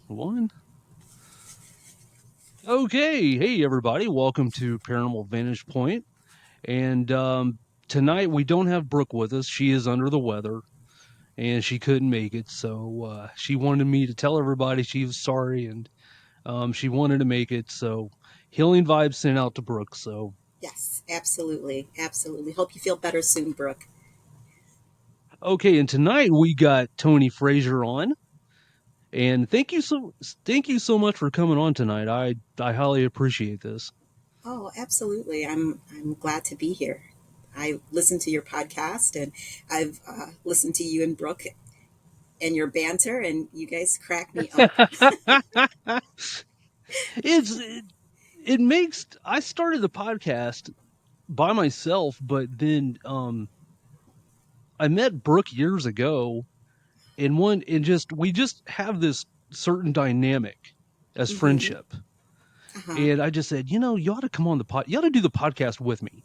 One. Okay. Hey, everybody. Welcome to Paranormal Vantage Point. And tonight we don't have Brooke with us. She is under the weather and she couldn't make it. So she wanted me to tell everybody she was sorry and she wanted to make it. So healing vibes sent out to Brooke. So, Yes, absolutely. Absolutely. Hope you feel better soon, Brooke. okay. And tonight we got Toni Frazier on. And thank you so much for coming on tonight. I highly appreciate this. Oh, absolutely. I'm glad to be here. I listened to your podcast and I've listened to you and Brooke and your banter, and you guys crack me up. it's it makes I started the podcast by myself, but then I met Brooke years ago and just we just have this certain dynamic as Mm-hmm. friendship. Uh-huh. And I just said, you ought to come on the you ought to do the podcast with me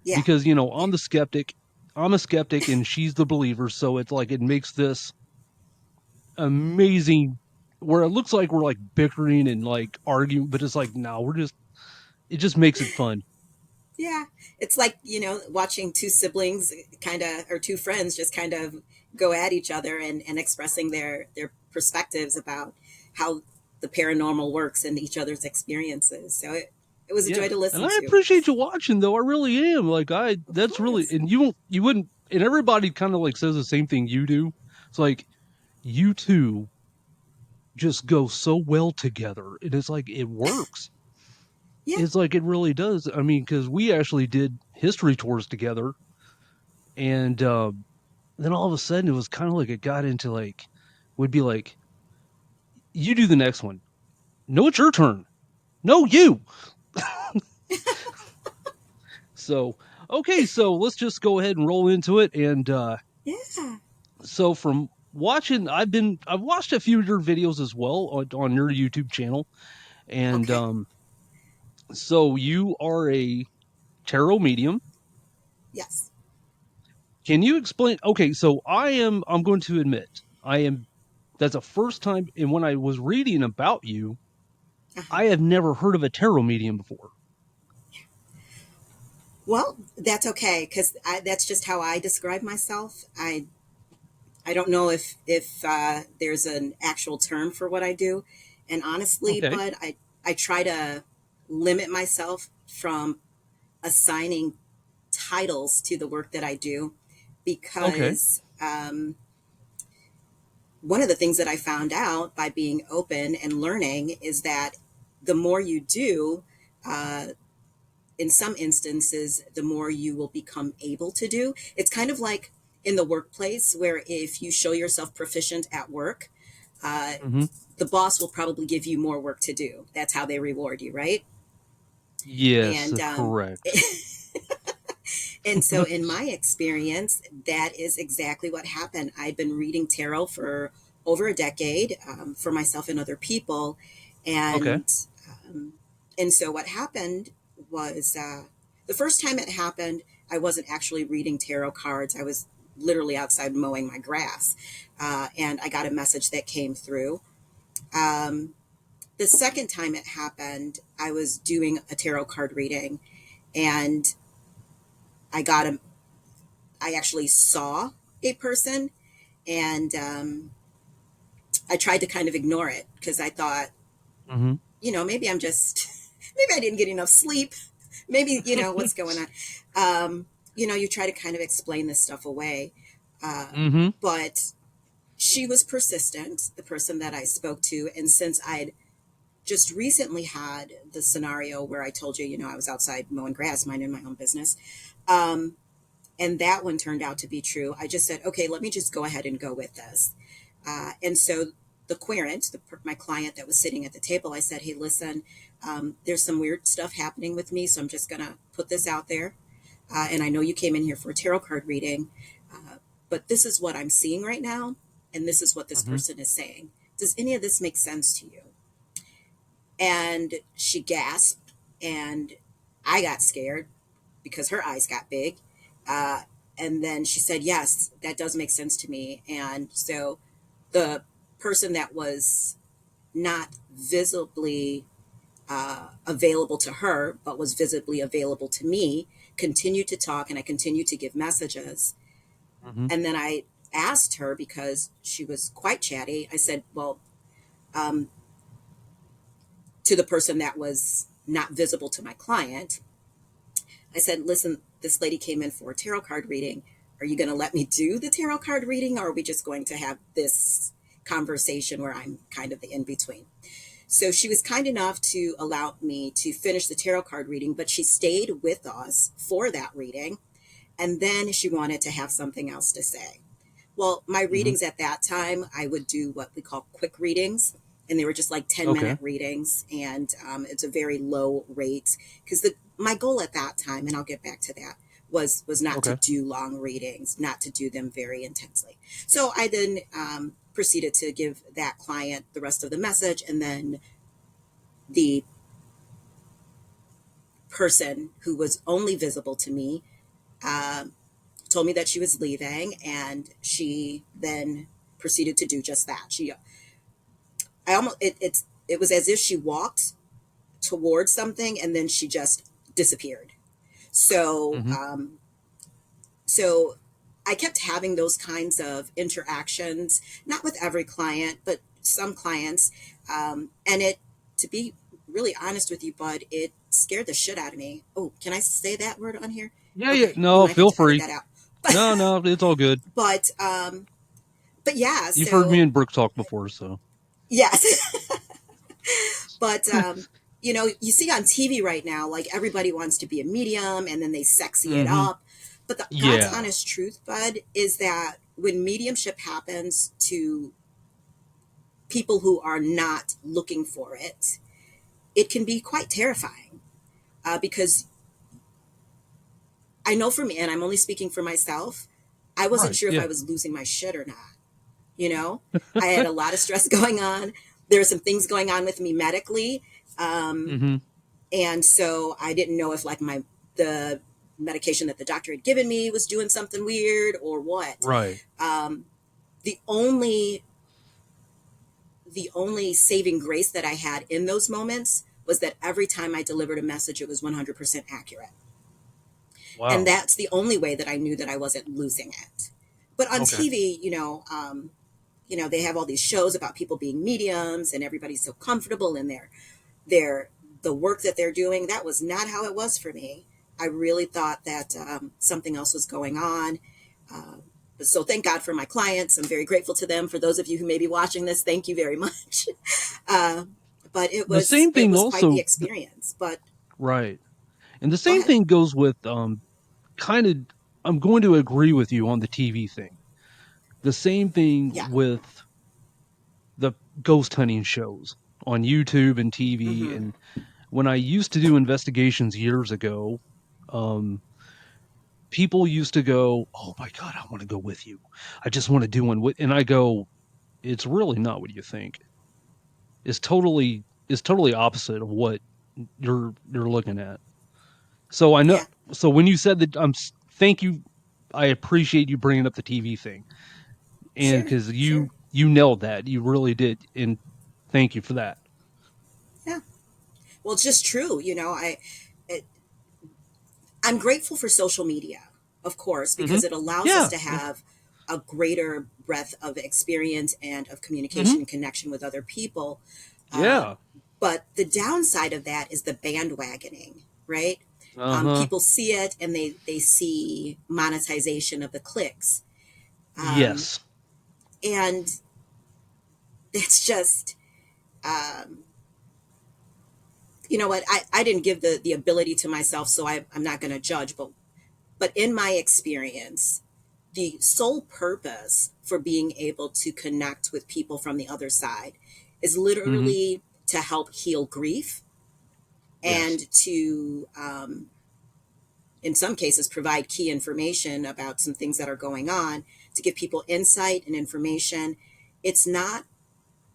Yeah. because, I'm a skeptic and she's the believer, so it's like it makes this amazing where it looks like we're like bickering and like arguing, but it's like no, it just makes it fun. Yeah. It's like, watching two siblings kind of, or two friends just kind of go at each other and expressing their perspectives about how the paranormal works and each other's experiences. So it was a Yeah, joy to and listen I to. appreciate you watching though. I really am. Like Of that's really, course. and you wouldn't, and everybody kind of like says the same thing you do. It's like you two just go so well together, and it's like it works. Yeah. It's like it really does. I mean, because we actually did history tours together, and then all of a sudden it was kind of like it got into like, would be like, you do the next one. No, it's your turn. No, you. So okay, so let's just go ahead and roll into it, and Yeah. so from watching I've watched a few of your videos as well on your YouTube channel. And Okay. so you are a tarot medium. Yes. Can you explain? Okay, so I'm going to admit I am that's the first time, and when I was reading about you, Uh-huh. I have never heard of a tarot medium before. Well, that's okay because that's just how I describe myself. I don't know if there's an actual term for what I do, and honestly, Okay. Bud, I try to limit myself from assigning titles to the work that I do Okay. because one of the things that I found out by being open and learning is that the more you do, uh, in some instances, the more you will become able to do. It's kind of like in the workplace, where if you show yourself proficient at work, uh, Hmm. the boss will probably give you more work to do. That's how they reward you, right? Yes, And correct. and so, in my experience, that is exactly what happened. I've been reading tarot for over a decade, for myself and other people, Okay. and um, and so what happened was the first time it happened, I wasn't actually reading tarot cards. I was literally outside mowing my grass, and I got a message that came through. Um, the second time it happened, I was doing a tarot card reading, and I got a I actually saw a person, and I tried to kind of ignore it because I thought, Hmm. maybe I'm just, maybe I didn't get enough sleep. Maybe, what's going on. You try to kind of explain this stuff away. Hmm. But she was persistent, the person that I spoke to. And since I'd just recently had the scenario where I told you, I was outside mowing grass, minding my own business. Um, and that one turned out to be true. I just said, okay, let me just go ahead and go with this. And so the querent, my client that was sitting at the table, I said, hey, listen, there's some weird stuff happening with me, so I'm just going to put this out there. And I know you came in here for a tarot card reading, but this is what I'm seeing right now, and this is what this Hmm. person is saying. Does any of this make sense to you? And she gasped, and I got scared because her eyes got big. Uh, and then she said, yes, that does make sense to me. And so the person that was not visibly available to her, but was visibly available to me, continued to talk and I continued to give messages. Hmm. And then I asked her because she was quite chatty. I said, well, um, to the person that was not visible to my client, I said, listen, this lady came in for a tarot card reading. Are you going to let me do the tarot card reading, or are we just going to have this conversation where I'm kind of the in between? So she was kind enough to allow me to finish the tarot card reading, but she stayed with us for that reading. And then she wanted to have something else to say. Well, my Hmm. readings at that time, I would do what we call quick readings. And they were just like 10-minute Okay. readings. And it's a very low rate because my goal at that time, and I'll get back to that, was not to Okay. do long readings, not to do them very intensely. So I then proceeded to give that client the rest of the message. And then the person who was only visible to me uh, told me that she was leaving, and she then proceeded to do just that. I almost, it was as if she walked towards something and then she just disappeared. So, Hmm. so I kept having those kinds of interactions, not with every client, but some clients, and to be really honest with you, Bud, it scared the shit out of me. Oh, can I say that word on here? Yeah, yeah. Okay, you No, might have feel to edit free. that out. No, no, it's all good. But but yeah, You've heard me so and Brooke talk before, so. yes. But you see on TV right now, like everybody wants to be a medium and then they sexy it Hmm. up. But God's Yeah. honest truth, Bud, is that when mediumship happens to people who are not looking for it, it can be quite terrifying. Because I know for me, and I'm only speaking for myself, I wasn't Right. sure if I Yeah. was losing my shit or not. You know, I had a lot of stress going on. There were some things going on with me medically. Um, Hmm. and so I didn't know if like the medication that the doctor had given me was doing something weird or what. Right. Um, the only the only saving grace that I had in those moments was that every time I delivered a message, it was 100% accurate, and Wow. that's the only way that I knew that I wasn't losing it. But on Okay. TV, they have all these shows about people being mediums, and everybody's so comfortable in their the work that they're doing. That was not how it was for me. I really thought that something else was going on. Uh, so thank God for my clients. I'm very grateful to them. For those of you who may be watching this, thank you very much. Uh, but it The was same it thing was quite the also, experience. But right. And the go same ahead. thing goes with kind of I'm going to agree with you on the TV thing. The same thing Yeah. with the ghost hunting shows on YouTube and TV. Mm-hmm. And when I used to do investigations years ago, um, people used to go, "Oh my God, I want to go with you. I just want to do one with," and I go, "It's really not what you think. It's totally opposite of what you're looking at." So I know. Yeah. So when you said that, thank you. I appreciate you bringing up the TV thing, and Sure. because Sure. you nailed that, you really did, and thank you for that. Yeah. Well, it's just true. It, I'm grateful for social media, of course, Hmm. because it allows us Yeah, to yeah. have a greater breadth of experience and of Hmm. communication and connection with other people. Uh, Yeah. but the downside of that is the bandwagoning, right? Uh huh. People see it and they see monetization of the clicks. Um, Yes. and it's just, um, you know what? I didn't give the ability to myself, so I'm not going to judge. But in my experience, the sole purpose for being able to connect with people from the other side is Hmm. literally to help heal grief Yes. and to, in some cases, provide key information about some things that are going on to give people insight and information. It's not.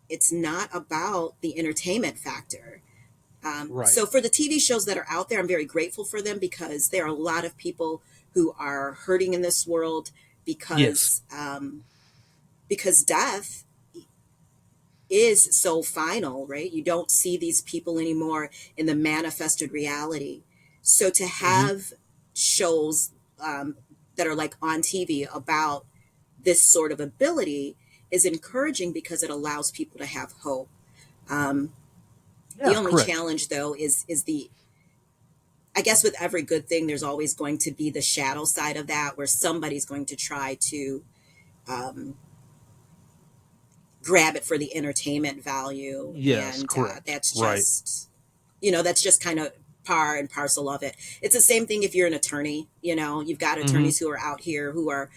It's not about the entertainment factor. Right. So for the TV shows that are out there, I'm very grateful for them because there are a lot of people who are hurting in this world Yes. because death is so final, right? You don't see these people anymore in the manifested reality. So to Hmm. have shows that are like on TV about this sort of ability is encouraging because it allows people to have hope. Um, the Yeah, only correct. challenge, though, is the I guess with every good thing, there's always going to be the shadow side of that, where somebody's going to try to um, grab it for the entertainment value, Yes, and correct. that's Right. just, that's just kind of par and parcel of it. It's the same thing if you're an attorney. You've got Hmm. attorneys who are out here who are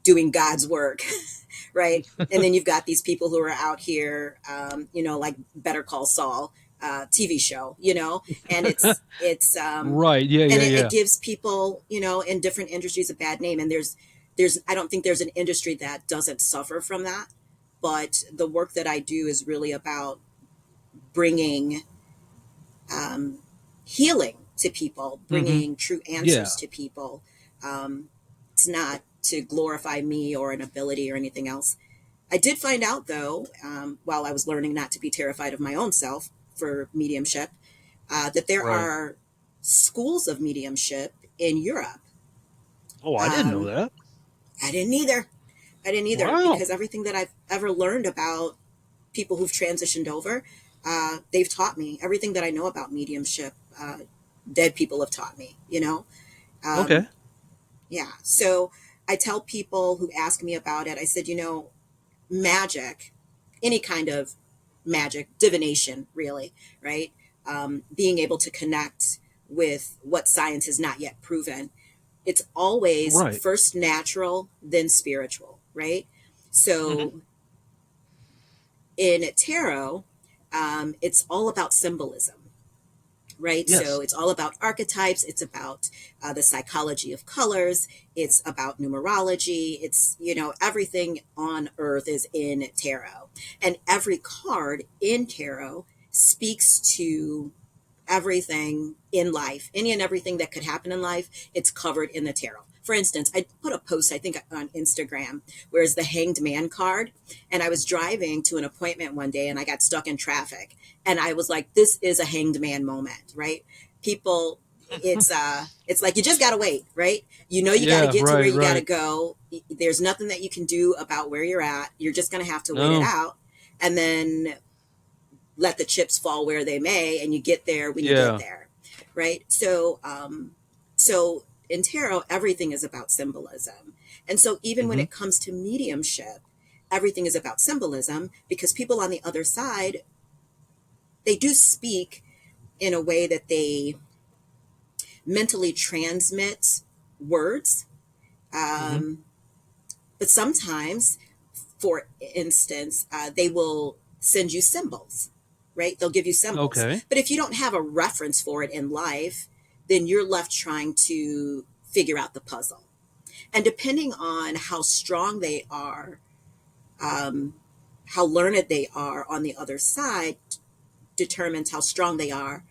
doing God's work, right? And then you've got these people who are out here, like Better Call Saul, TV show, and Right. Yeah, and yeah, it yeah. gives people, in different industries a bad name. And there's I don't think there's an industry that doesn't suffer from that. But the work that I do is really about bringing um, healing to people, Hmm. bringing true answers Yeah. to people. Um, it's not to glorify me or an ability or anything else. I did find out, though, while I was learning not to be terrified of my own self for mediumship, that there Right. are schools of mediumship in Europe. Oh, I didn't know Um, that. I didn't either. I didn't either, Wow. because everything that I've ever learned about people who've transitioned over, they've taught me everything that I know about mediumship. Dead people have taught me, Okay. Um, yeah. So I tell people who ask me about it, I said, magic, any kind of magic, divination, really, right? Being able to connect with what science has not yet proven. It's always Right. first natural, then spiritual, right? Hmm. So in tarot, it's all about symbolism, right? So Yes. it's all about archetypes. It's about the psychology of colors. It's about numerology. It's, everything on earth is in tarot. And every card in tarot speaks to everything in life, any and everything that could happen in life, it's covered in the tarot. For instance, I put a post, I think, on Instagram, where's the Hanged Man card. And I was driving to an appointment one day and I got stuck in traffic. And I was like, this is a Hanged Man moment, right? People, it's like you just gotta wait, right? You got to Yeah. get to where Right. you got to Right. go. There's nothing that you can do about where you're at. You're just going to have to wait it No. out. And then let the chips fall where they may, and you get there when you get Yeah. there, right? So in tarot, everything is about symbolism. And so even when Hmm. it comes to mediumship, everything is about symbolism, because people on the other side, they do speak in a way that they mentally transmit words. Hmm. um, but sometimes, for instance, they will send you symbols, right? They'll give you symbols. Okay. But if you don't have a reference for it in life, then you're left trying to figure out the puzzle. And depending on how strong they are, um, how learned they are on the other side, determines how strong they are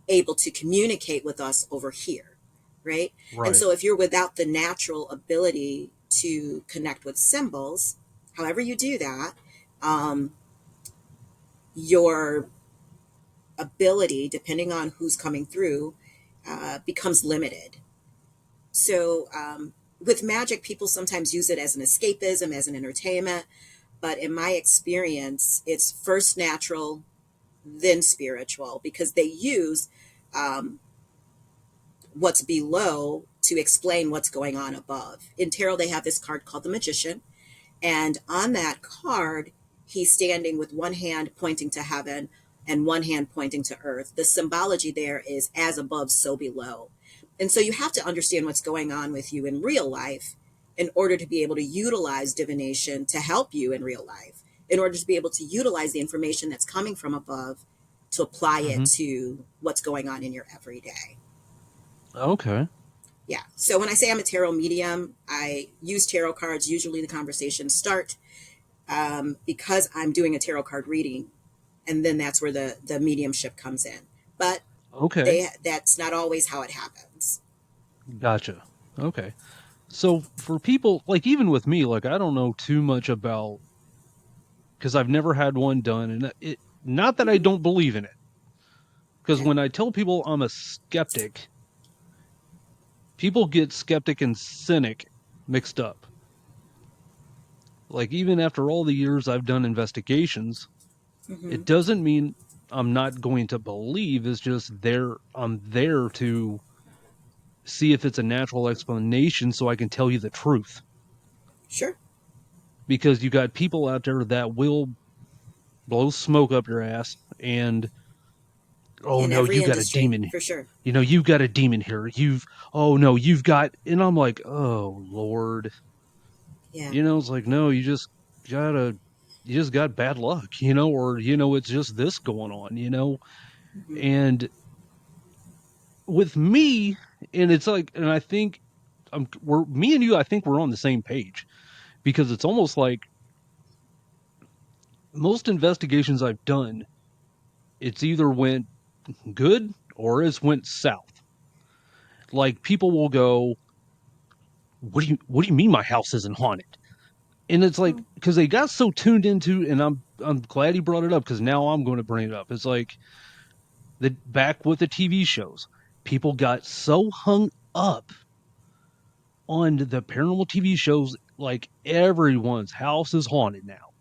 able to communicate with us over here, right? And Right. so if you're without the natural ability to connect with symbols, however you do that, um, your ability, depending on who's coming through, becomes limited. So with magic, people sometimes use it as an escapism, as an entertainment. But in my experience, it's first natural, then spiritual, because they use um, what's below to explain what's going on above. In tarot, they have this card called the Magician. And on that card, he's standing with one hand pointing to heaven and one hand pointing to earth. The symbology there is as above, so below. And so you have to understand what's going on with you in real life in order to be able to utilize divination to help you in real life, in order to be able to utilize the information that's coming from above to apply it Hmm. to what's going on in your everyday. Okay. Yeah. So when I say I'm a tarot medium, I use tarot cards. Usually the conversations start because I'm doing a tarot card reading, and then that's where the mediumship comes in. But Okay. that's not always how it happens. Gotcha. Okay. So for people like even with me, like I don't know too much about because I've never had one done, and not that I Hmm. don't believe in it. Because Yeah. when I tell people I'm a skeptic, people get skeptic and cynic mixed up. Like even after all the years I've done investigations, Hmm. it doesn't mean I'm not going to believe. It's just I'm there to see if it's a natural explanation so I can tell you the truth. Sure. Because you got people out there that will blow smoke up your ass and, oh In no, every you got a industry, demon. for sure. You've got a demon here. Oh no, you've got, and I'm like, oh Lord. Yeah. It's like, no, gotta, you just got bad luck, or, it's just this going on, Hmm. and with me, and it's like, and I think me and you, I think we're on the same page because it's almost like most investigations I've done, it's either went good or it's went south. Like people will go, what do you mean my house isn't haunted? And it's like, Oh. because they got so tuned into, and I'm glad he brought it up because now I'm going to bring it up. It's like the back with the TV shows, people got so hung up on the paranormal TV shows, like everyone's house is haunted now.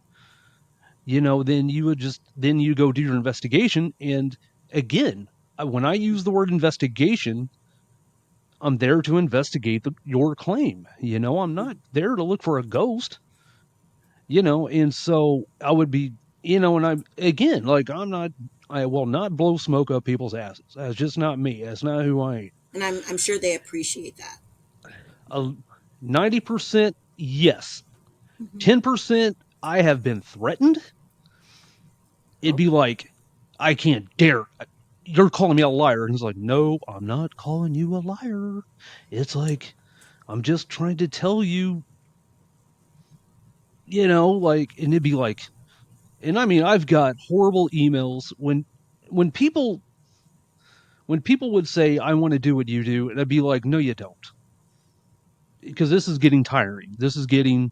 Then you go do your investigation, and again, when I use the word investigation, I'm there to investigate your claim. I'm not there to look for a ghost. And so I would be, and I'm again, like I will not blow smoke up people's asses. That's just not me. That's not who I am. And I'm sure they appreciate that. Uh, 90%, yes. Hmm. 10%, I have been threatened. It'd be Okay. like, I can't dare. You're calling me a liar. And he's like, no, I'm not calling you a liar. It's like, I'm just trying to tell you, like, and it'd be like, and I mean, I've got horrible emails when people when people would say, I want to do what you do, and I'd be like, no, you don't. Because this is getting tiring. This is getting,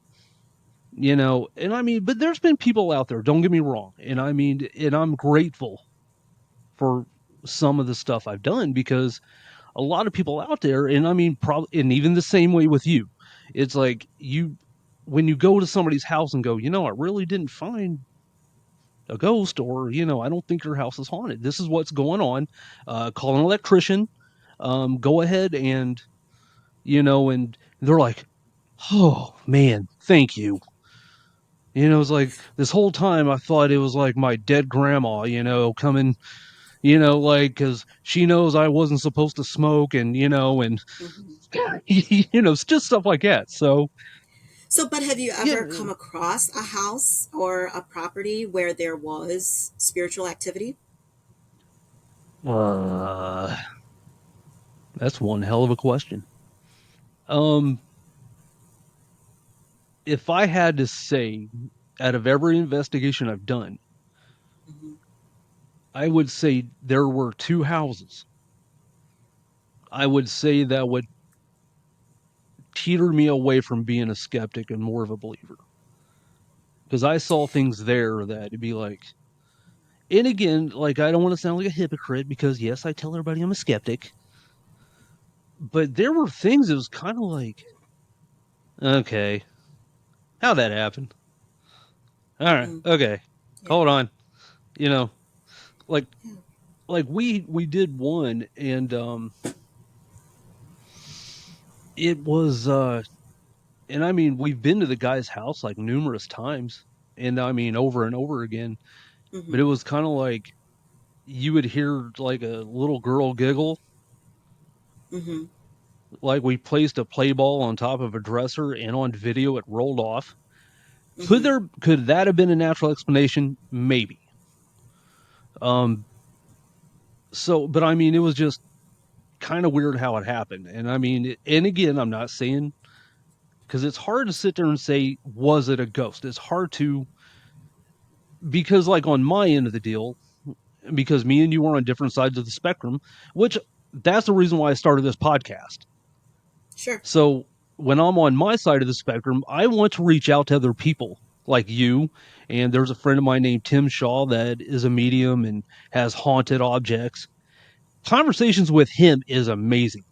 and I mean, but there's been people out there, don't get me wrong. And I mean, and I'm grateful for some of the stuff I've done because a lot of people out there, and I mean, probably, and even the same way with you, it's like when you go to somebody's house and go, I really didn't find a ghost, or, I don't think your house is haunted. This is what's going on. Call an electrician. Go ahead and, and they're like, oh man, thank you. It's like this whole time I thought it was like my dead grandma, coming, like, because she knows I wasn't supposed to smoke, and, and, Hmm. it's just stuff like that. So, So, but have you ever yeah, come across a house or a property where there was spiritual activity? uh, that's one hell of a question. Um, if I had to say, out of every investigation I've done, Hmm. I would say there were two houses. I would say that would teeter me away from being a skeptic and more of a believer. Because I saw things there that it'd be like, and again, like, I don't want to sound like a hypocrite because, yes, I tell everybody I'm a skeptic, but there were things that was kind of like, okay, how'd that happen? All right, Mm. okay, Yeah. hold on. You know, like, Yeah. we did one, and it was, and I mean, we've been to the guy's house like numerous times, and I mean, over and over again, but Hmm. it was kind of like you would hear like a little girl giggle. Hmm. Like we placed a play ball on top of a dresser, and on video it rolled off. Hmm. Could that have been a natural explanation? Maybe. Um. So, but I mean, it was just kind of weird how it happened, and I mean, and again, I'm not saying, because it's hard to sit there and say, was it a ghost? It's hard to, because like on my end of the deal, because me and you are on different sides of the spectrum, which that's the reason why I started this podcast. Sure. So when I'm on my side of the spectrum, I want to reach out to other people. like you. And there's a friend of mine named Tim Shaw that is a medium and has haunted objects. Conversations with him is amazing.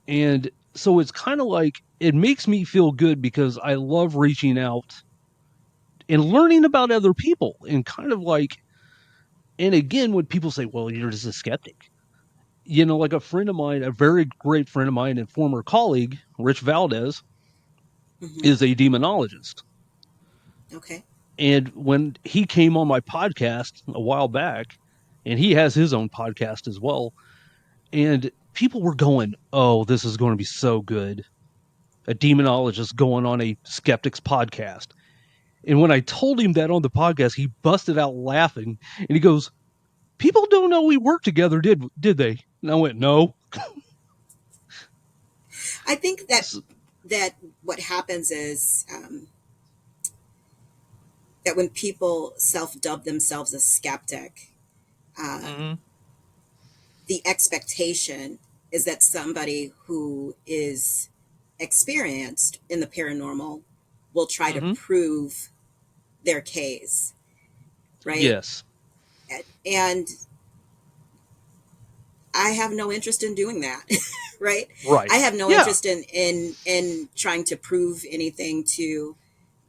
And so it's kind of like it makes me feel good because I love reaching out and learning about other people and kind of like, and again, when people say, well, you're just a skeptic, like a friend of mine, a very great friend of mine and former colleague, Rich Valdez, Hmm. is a demonologist. Okay. And when he came on my podcast a while back, and he has his own podcast as well, and people were going, oh, this is going to be so good. A demonologist going on a skeptic's podcast. And when I told him that on the podcast, he busted out laughing and he goes, people don't know we worked together, did they? And I went, no. I think that S- that what happens is that when people self-dub themselves a skeptic, uh, mhm, the expectation is that somebody who is experienced in the paranormal will try to mhm. prove their case, right? Yes. And I have no interest in doing that, right? Right. I have no Yeah. interest in trying to prove anything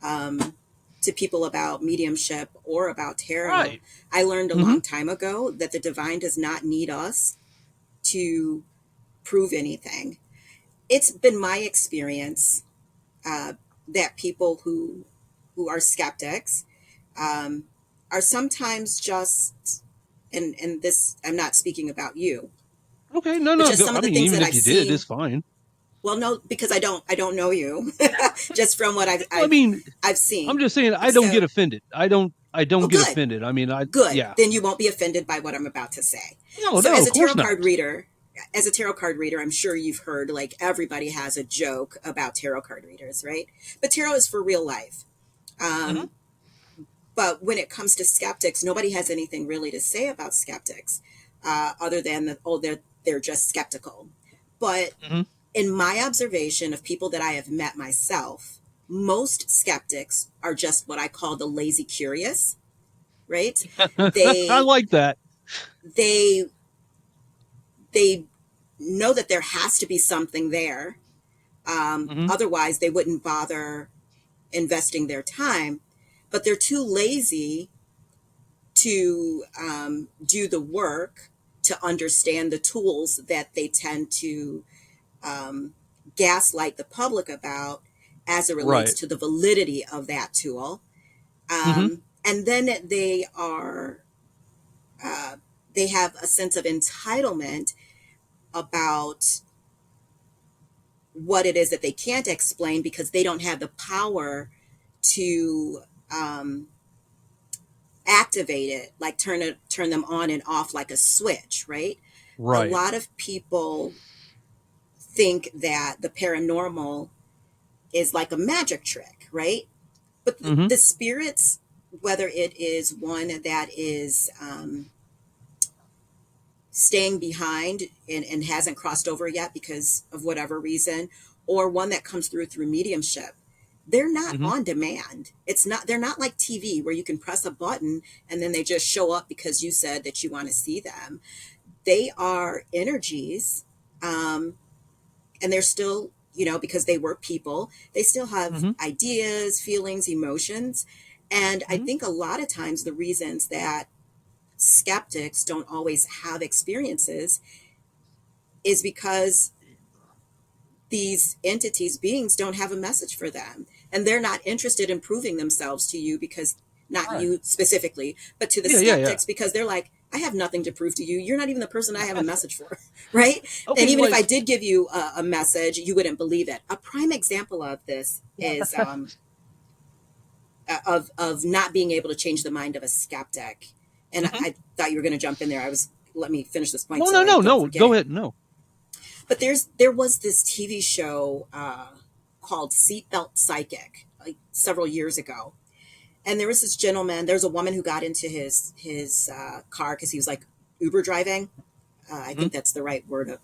um, to people about mediumship or about tarot. Right. I learned a Mhm. long time ago that the divine does not need us to prove anything. It's been my experience uh, that people who are skeptics um, are sometimes just, and this I'm not speaking about you, Okay. No, but no. just Go. some I of the mean, things even that if I've you did, seen. it's fine. Well, no, because I don't know you, just from what I've Well, I I've mean, I've I'm seen. just saying I don't get So, offended. I don't oh, get good, offended. I mean, good. yeah. Then you won't be offended by what I'm about to say. No, So, no, of course not. as a tarot card reader, I'm sure you've heard like everybody has a joke about tarot card readers, right? But tarot is for real life. Mhm. Um, but when it comes to skeptics, nobody has anything really to say about skeptics, other than that, oh, they're just skeptical. But Mhm. in my observation of people that I have met myself, most skeptics are just what I call the lazy curious, right? I They like that. they they know that there has to be something there. Mhm. Otherwise, they wouldn't bother investing their time. But they're too lazy to do the work to understand the tools that they tend to um, gaslight the public about as it relates Right. to the validity of that tool. Mhm. And then uh, they have a sense of entitlement about what it is that they can't explain because they don't have the power to um, activate it, like turn them on and off like a switch, right? A Right. lot of people think that the paranormal is like a magic trick, right? But Mhm. the spirits, whether it is one that is staying behind and hasn't crossed over yet because of whatever reason, or one that comes through mediumship, they're not Mhm. on demand. They're not like TV where you can press a button and then they just show up because you said that you want to see them. They are energies, um, and they're still, because they were people, they still have Mhm. ideas, feelings, emotions. And I Mhm. think a lot of times the reasons that skeptics don't always have experiences is because these entities, beings, don't have a message for them. And they're not interested in proving themselves to you because, not Right. you specifically, but to the Yeah. Yeah. Yeah. skeptics, because they're like, I have nothing to prove to you. You're not even the person I have a message for, right? And Okay. even if I Like. did give you a message, you wouldn't believe it. A prime example of this is of not being able to change the mind of a skeptic. And Mhm. I thought you were going to jump in there. Let me finish this point No. so No. I No. don't No. forget Go it. ahead. No. But there was this TV show called Seatbelt Psychic, like several years ago, and there was this gentleman. There's a woman who got into his car because he was like Uber driving. I Mhm. think that's the right word, but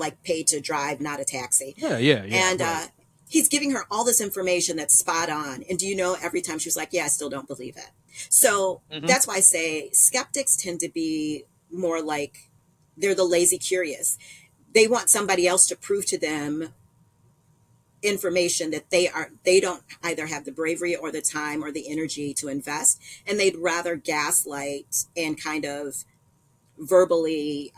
like paid to drive, not a taxi. Yeah. Yeah. Yeah. And Right. he's giving her all this information that's spot on. And do you know, every time she's like, yeah, I still don't believe it. So Hmm. that's why I say skeptics tend to be more like they're the lazy curious. They want somebody else to prove to them information that they don't either have the bravery or the time or the energy to invest, and they'd rather gaslight and kind of verbally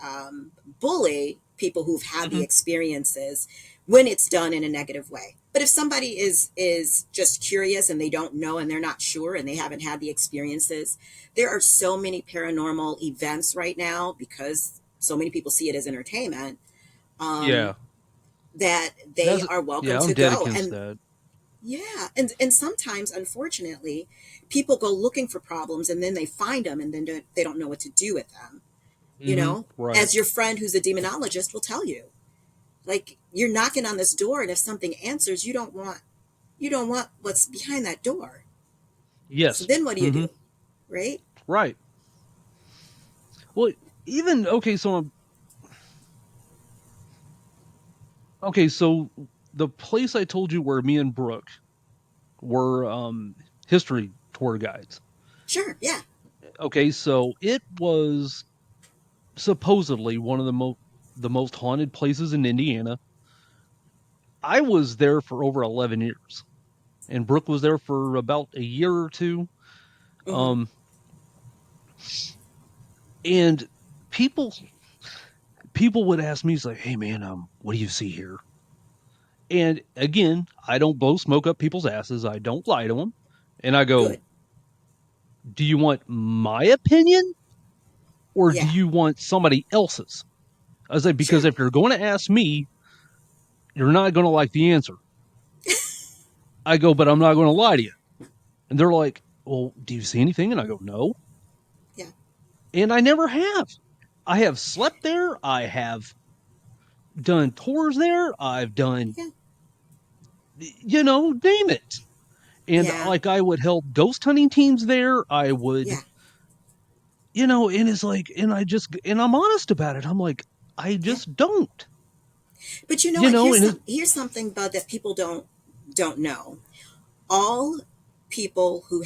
bully people who've had the Hmm. experiences when it's done in a negative way. But if somebody is just curious and they don't know and they're not sure and they haven't had the experiences, there are so many paranormal events right now because so many people see it as entertainment, Yeah, that they that's are welcome yeah. I'm to dead go. against And that. yeah, and sometimes, unfortunately, people go looking for problems and then they find them and then they don't know what to do with them. You Hmm. know, Right. as your friend who's a demonologist will tell you, like you're knocking on this door, and if something answers, you don't want what's behind that door. So Yes. then what Hmm. do, right? Right. Well, even okay. Okay. So the place I told you where me and Brooke were history tour guides. Sure, yeah. Okay, so it was supposedly one of the most haunted places in Indiana. I was there for over 11 years, and Brooke was there for about a year or two. Mm-hmm. Um, and people people would ask me, "It's like, hey man, what do you see here?" And again, I don't blow smoke up people's asses. I don't lie to them, and I go, Good. "Do you want my opinion, or do Yeah. you want somebody else's?" I was like, because Sure. if you're going to ask me, you're not going to like the answer. I go, but I'm not going to lie to you. And they're like, well, do you see anything? And I go, no. Yeah. And I never have. I have slept there. I have done tours there. I've done, Yeah. name it. And Yeah. like I would help ghost hunting teams there. I would, Yeah. and it's like, and I'm honest about it. I'm like, I Yeah. just don't, But you know what? and Here's something, Bud, that people don't know. All people who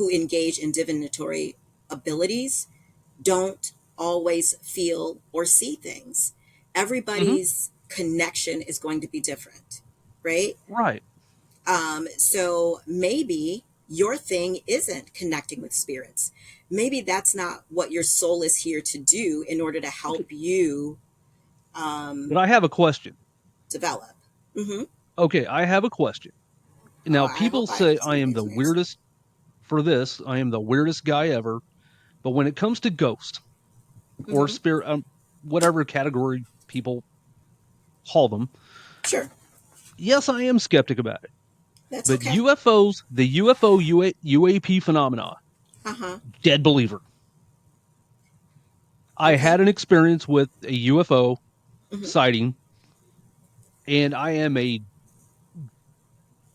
engage in divinatory abilities don't always feel or see things. mhm, Everybody's connection is going to be different, right? right. So maybe your thing isn't connecting with spirits. Maybe that's not what your soul is here to do in order to Okay. help you But um, I have a question. develop. Mm-hmm. Okay. I have a question. Oh, Now, I people hope I say I can am give the some answer. weirdest for this. I am the weirdest guy ever. But when it comes to ghosts or Mm-hmm. spirit, whatever category people call them, Sure, yes, I am skeptic about it. that's But okay. UFOs, the UFO UAP phenomena, Uh huh. dead believer. I Okay. had an experience with a UFO Mm-hmm. sighting, and I am a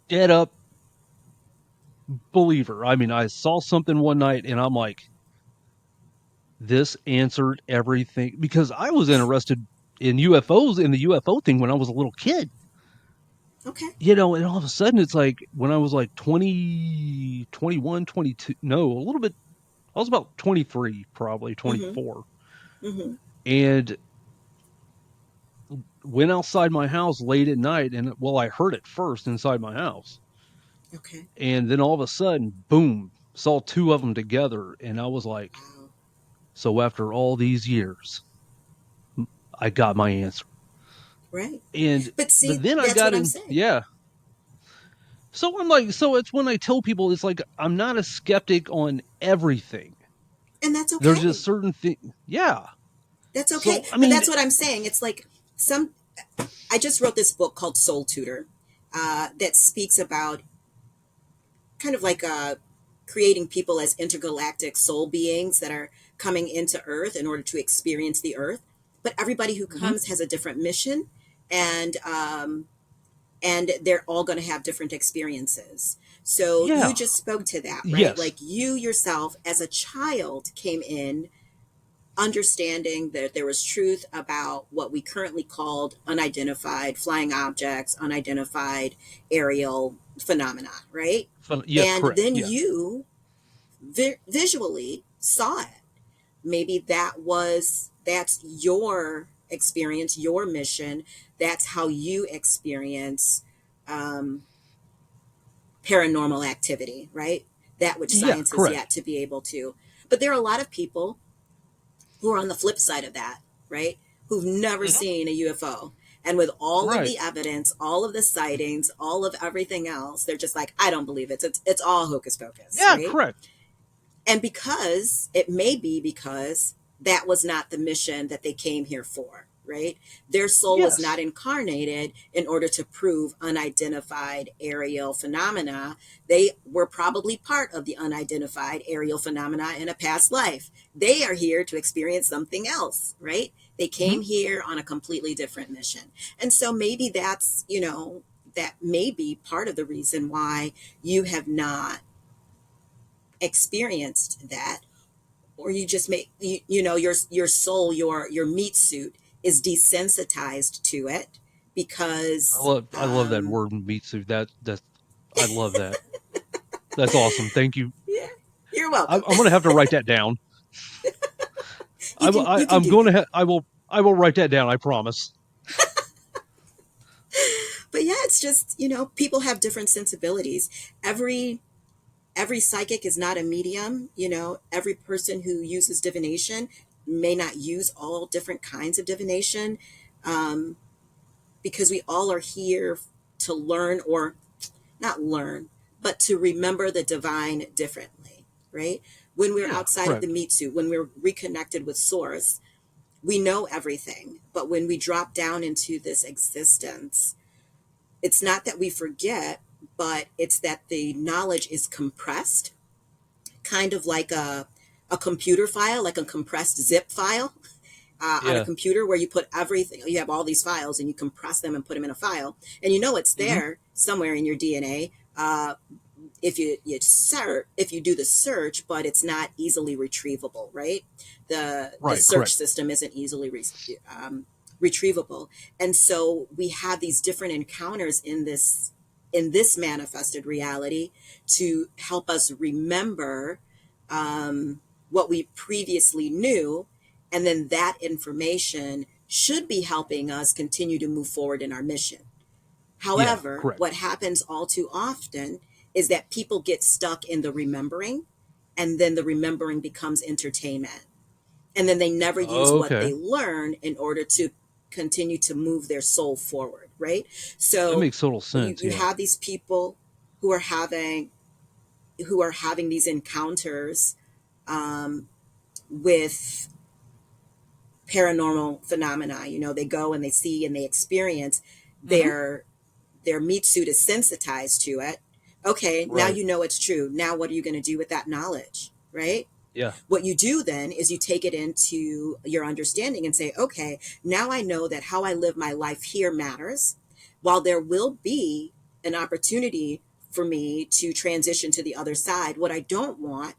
dead up believer. I mean, I saw something one night, and I'm like, this answered everything because I was interested in UFOs in the UFO thing when I was a little kid. Okay. And all of a sudden it's like when I was like 20, 21, 22, no, a little bit, I was about 23, probably Mm-hmm. 24, Mm-hmm. and went outside my house late at night. And well, I heard it first inside my house. Okay. And then all of a sudden, boom, saw two of them together. And I was like, Wow. so after all these years, I got my answer. Right. But But see, then I that's got what I'm in, saying. yeah. So I'm like, so it's when I tell people, it's like, I'm not a skeptic on everything. And that's There's just okay. certain things. Yeah. That's okay. So, I But mean, that's what I'm saying. It's like some, I just wrote this book called Soul Tutor that speaks about kind of like creating people as intergalactic soul beings that are coming into Earth in order to experience the Earth. But everybody who mhm. comes has a different mission, and and they're all going to have different experiences. So you Yeah. just spoke to that, right? Yes. Like you yourself as a child came in understanding that there was truth about what we currently called unidentified flying objects, unidentified aerial phenomena, right? Yes, And correct. then Yeah. you visually saw it. Maybe that's your experience, your mission. That's how you experience um, paranormal activity, right? That which Yeah, science has correct. yet to be able to. But there are a lot of people who are on the flip side of that, right? Who've never Hmm. seen a UFO. And with all of Right. the evidence, all of the sightings, all of everything else, they're just like, I don't believe it. It's all hocus pocus, Yeah, right? correct. And because it may be because that was not the mission that they came here for, right? Their soul was not Yes. incarnated in order to prove unidentified aerial phenomena. They were probably part of the unidentified aerial phenomena in a past life. They are here to experience something else, right? They came Hmm. here on a completely different mission. And so maybe that's, that may be part of the reason why you have not experienced that, or you just make your soul, your meat suit is desensitized to it because I love that word meat suit. That's I love that. That's awesome. Thank you. yeah, you're welcome. I'm going to have to write that down. You can I'm do going that. to I will write that down. I promise. But yeah, it's just, people have different sensibilities. Every psychic is not a medium. Every person who uses divination may not use all different kinds of divination, um, because we all are here to learn, or not learn, but to remember the divine differently, right? When we're Yeah, outside of the correct. meat suit, when we're reconnected with source, we know everything. But when we drop down into this existence, it's not that we forget, but it's that the knowledge is compressed, kind of like a computer file, like a compressed zip file on a Yeah. computer, where you put everything, you have all these files and you compress them and put them in a file, and it's Hmm. there somewhere in your DNA. If you do the search, but it's not easily retrievable, right? The Right, search correct. system isn't easily retrievable. And so we have these different encounters in this manifested reality to help us remember what we previously knew, and then that information should be helping us continue to move forward in our mission. Yeah, However, correct. what happens all too often is that people get stuck in the remembering, and then the remembering becomes entertainment. And then they never use what Okay. they learn in order to continue to move their soul forward, right? That So makes total you, sense. you Yeah. have these people who are having these encounters um, with paranormal phenomena. They go and they see and they experience. Hmm. Their meat suit is sensitized to it. Okay, now Right. you know it's true. Now what are you going to do with that knowledge, right? Yeah. What you do then is you take it into your understanding and say, okay, now I know that how I live my life here matters. While there will be an opportunity for me to transition to the other side, what I don't want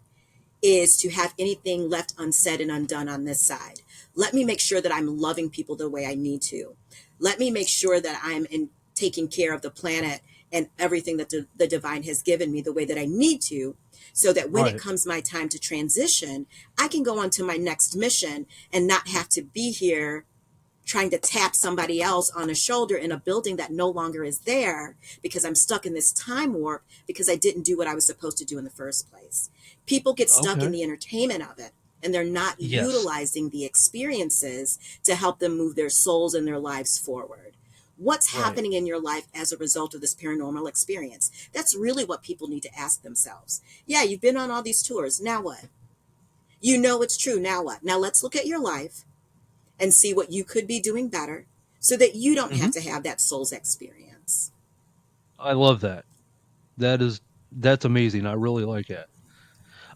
is to have anything left unsaid and undone on this side. Let me make sure that I'm loving people the way I need to. Let me make sure that I'm taking care of the planet and everything that the divine has given me the way that I need to, so that when it Right. comes my time to transition, I can go on to my next mission and not have to be here trying to tap somebody else on the shoulder in a building that no longer is there, because I'm stuck in this time warp because I didn't do what I was supposed to do in the first place. People get stuck in Okay. the entertainment of it, and they're not Yes. utilizing the experiences to help them move their souls and their lives forward. What's Right. happening in your life as a result of this paranormal experience? That's really what people need to ask themselves. Yeah, you've been on all these tours. Now what? You know it's true. Now what? Now let's look at your life and see what you could be doing better so that you don't Hmm. have to have that soul's experience. I love that. That is that's amazing. I really like that.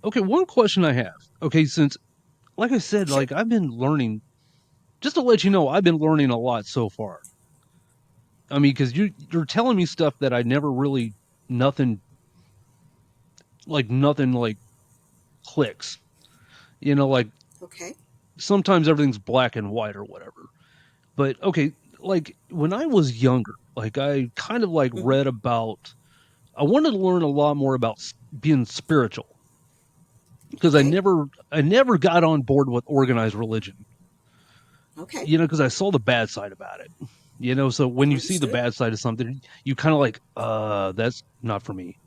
Okay, one question I have. Okay, since like I said, Sure. like I've been learning just to let you know, I've been learning a lot so far. I mean, because you're telling me stuff that I never really nothing nothing like clicks. Like Okay. sometimes everything's black and white or whatever. But okay, like when I was younger, like I kind of like Hmm. read about, I wanted to learn a lot more about being spiritual because Okay. I never got on board with organized religion, Okay. you know, because I saw the bad side about it, you know. So when you see the Understood. bad side of something, you kind of like, that's not for me.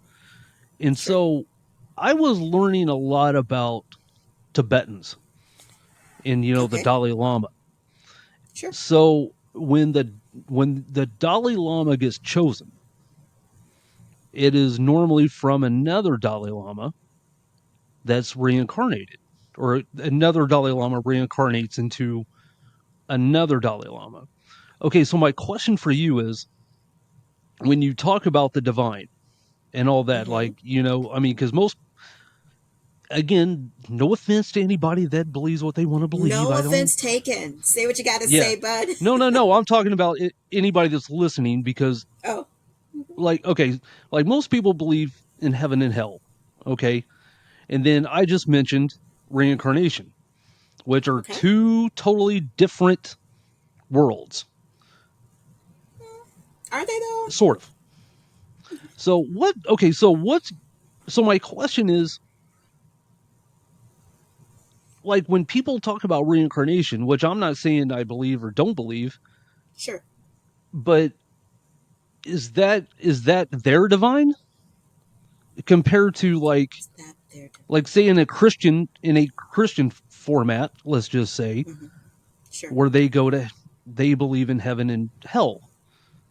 And Sure. so I was learning a lot about Tibetans and, you know, the Okay. Dalai Lama. Sure. So when the Dalai Lama gets chosen, it is normally from another Dalai Lama that's reincarnated, or another Dalai Lama reincarnates into another Dalai Lama. Okay, so my question for you is, when you talk about the divine and all that, Hmm. like, you know, I mean, because most, again, no offense to anybody that believes what they want to believe. No I don't, offense taken. Say what you got to yeah. say, bud. No, no, no. I'm talking about anybody that's listening because, Oh. Hmm. like, okay, like most people believe in heaven and hell. Okay. And then I just mentioned reincarnation, which are Okay. two totally different worlds, Are they though? sort of. So what? Okay, so what's so my question is, like when people talk about reincarnation, which I'm not saying I believe or don't believe, Sure. but is that their divine compared to Is that their like divine? say in a Christian format, let's just say, Hmm. Sure. where they believe in heaven and hell.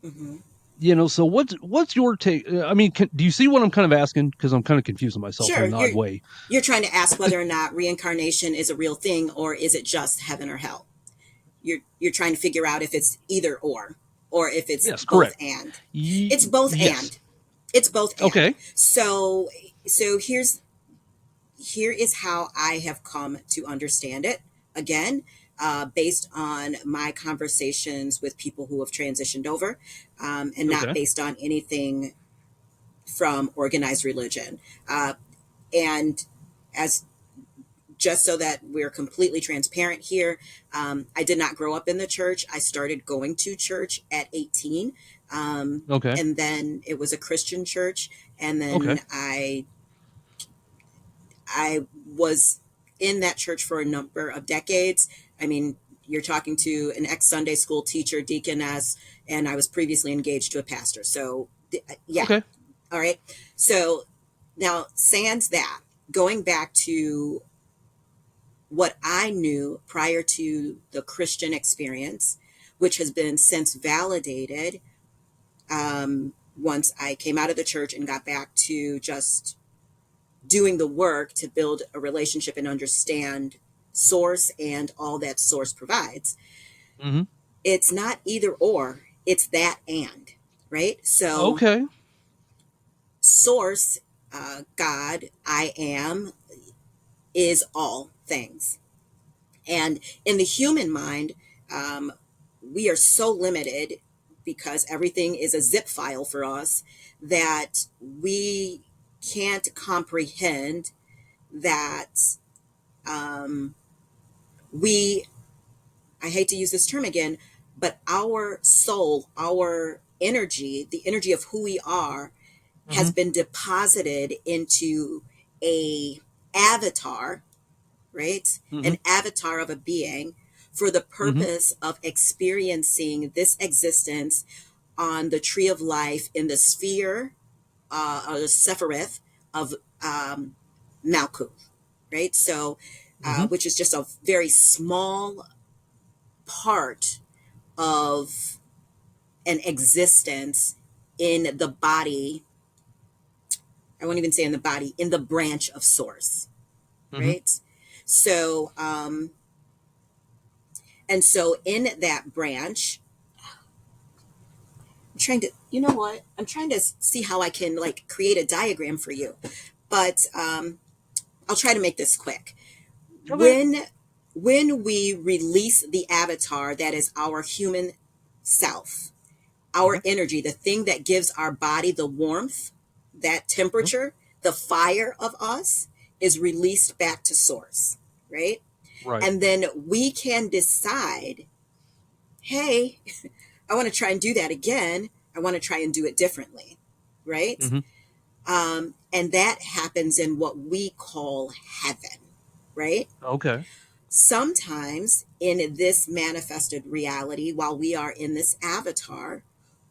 Hmm. You know, so what's your take? I mean, do you see what I'm kind of asking? Because I'm kind of confusing myself in Sure. an odd way. You're trying to ask whether or not reincarnation is a real thing or is it just heaven or hell? You're trying to figure out if it's either or if it's Yes, both correct. and. It's both Yes. and. It's both and. Okay. So here is how I have come to understand it. Again, based on my conversations with people who have transitioned over, and not Okay. based on anything from organized religion. And as just so that we're completely transparent here, I did not grow up in the church. I started going to church at 18. Okay. And then it was a Christian church. And Okay. then I was in that church for a number of decades. I mean, you're talking to an ex Sunday school teacher, deaconess, and I was previously engaged to a pastor. So, yeah. Okay. All right. So now, sans that, going back to what I knew prior to the Christian experience, which has been since validated once I came out of the church and got back to just doing the work to build a relationship and understand source and all that source provides. Hmm. It's not either or, it's that and, right? So, Okay. source, God, I am, is all things. And in the human mind, um, we are so limited because everything is a zip file for us that we can't comprehend that um, we, I hate to use this term again, but our soul, our energy, the energy of who we are, Hmm. has been deposited into a avatar, right? Hmm. An avatar of a being for the Hmm. purpose of experiencing this existence on the tree of life in the sphere or the Sephiroth of um, Malkuth, right? So, Hmm. which is just a very small part of an existence in the body. I won't even say in the body, in the branch of source, Hmm. right? So, and so in that branch, I'm trying to, you know what? I'm trying to see how I can like create a diagram for you, but I'll try to make this quick. Okay. When when we release the avatar that is our human self, Hmm. our energy, the thing that gives our body the warmth, that Hmm. temperature, the fire of us is released back to source, right? Right. And then we can decide, hey, I want to try and do that again. I want to try and do it differently. Right. Hmm. And that happens in what we call heaven. Right. Okay. Sometimes in this manifested reality, while we are in this avatar,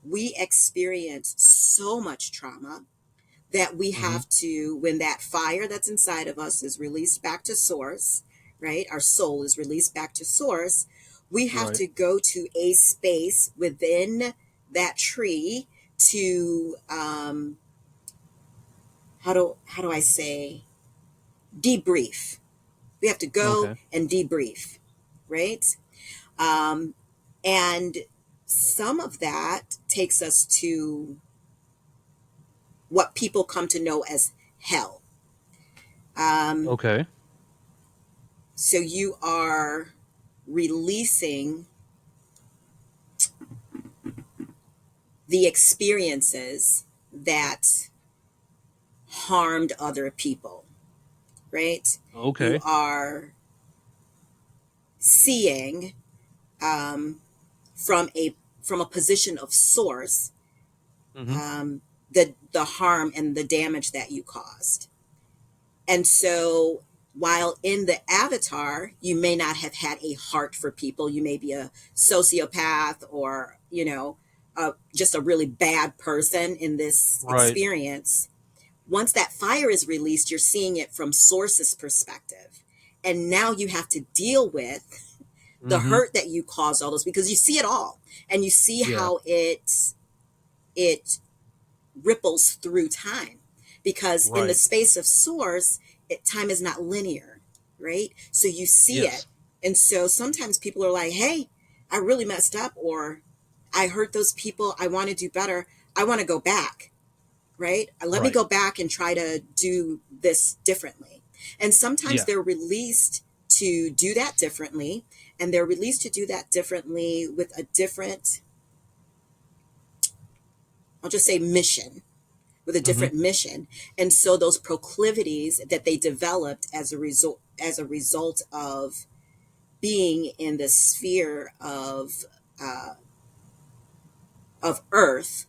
we experience so much trauma that we Hmm. have to, when that fire that's inside of us is released back to source, right? Our soul is released back to source. We have Right. to go to a space within that tree to, how do I say, debrief. We have to go Okay. and debrief, right? Um, and some of that takes us to what people come to know as hell. Um, Okay. so you are releasing the experiences that harmed other people, right? You Okay. are seeing um, from a position of source Hmm. the harm and the damage that you caused. And so while in the avatar, you may not have had a heart for people. You may be a sociopath or, just a really bad person in this Right. experience. Once that fire is released, you're seeing it from source's perspective. And now you have to deal with the Hmm. hurt that you caused all those because you see it all and you see Yeah. how it ripples through time because in the Right. space of source time is not linear, right? So you see it, Yes. and so sometimes people are like, hey, I really messed up, or I hurt those people, I want to do better, I want to go back, right? Let me Right. go back and try to do this differently. And sometimes Yeah. they're released to do that differently, and they're released to do that differently with a different, I'll just say, mission, with a Hmm. different mission. And so those proclivities that they developed as a result of being in the sphere uh, of earth,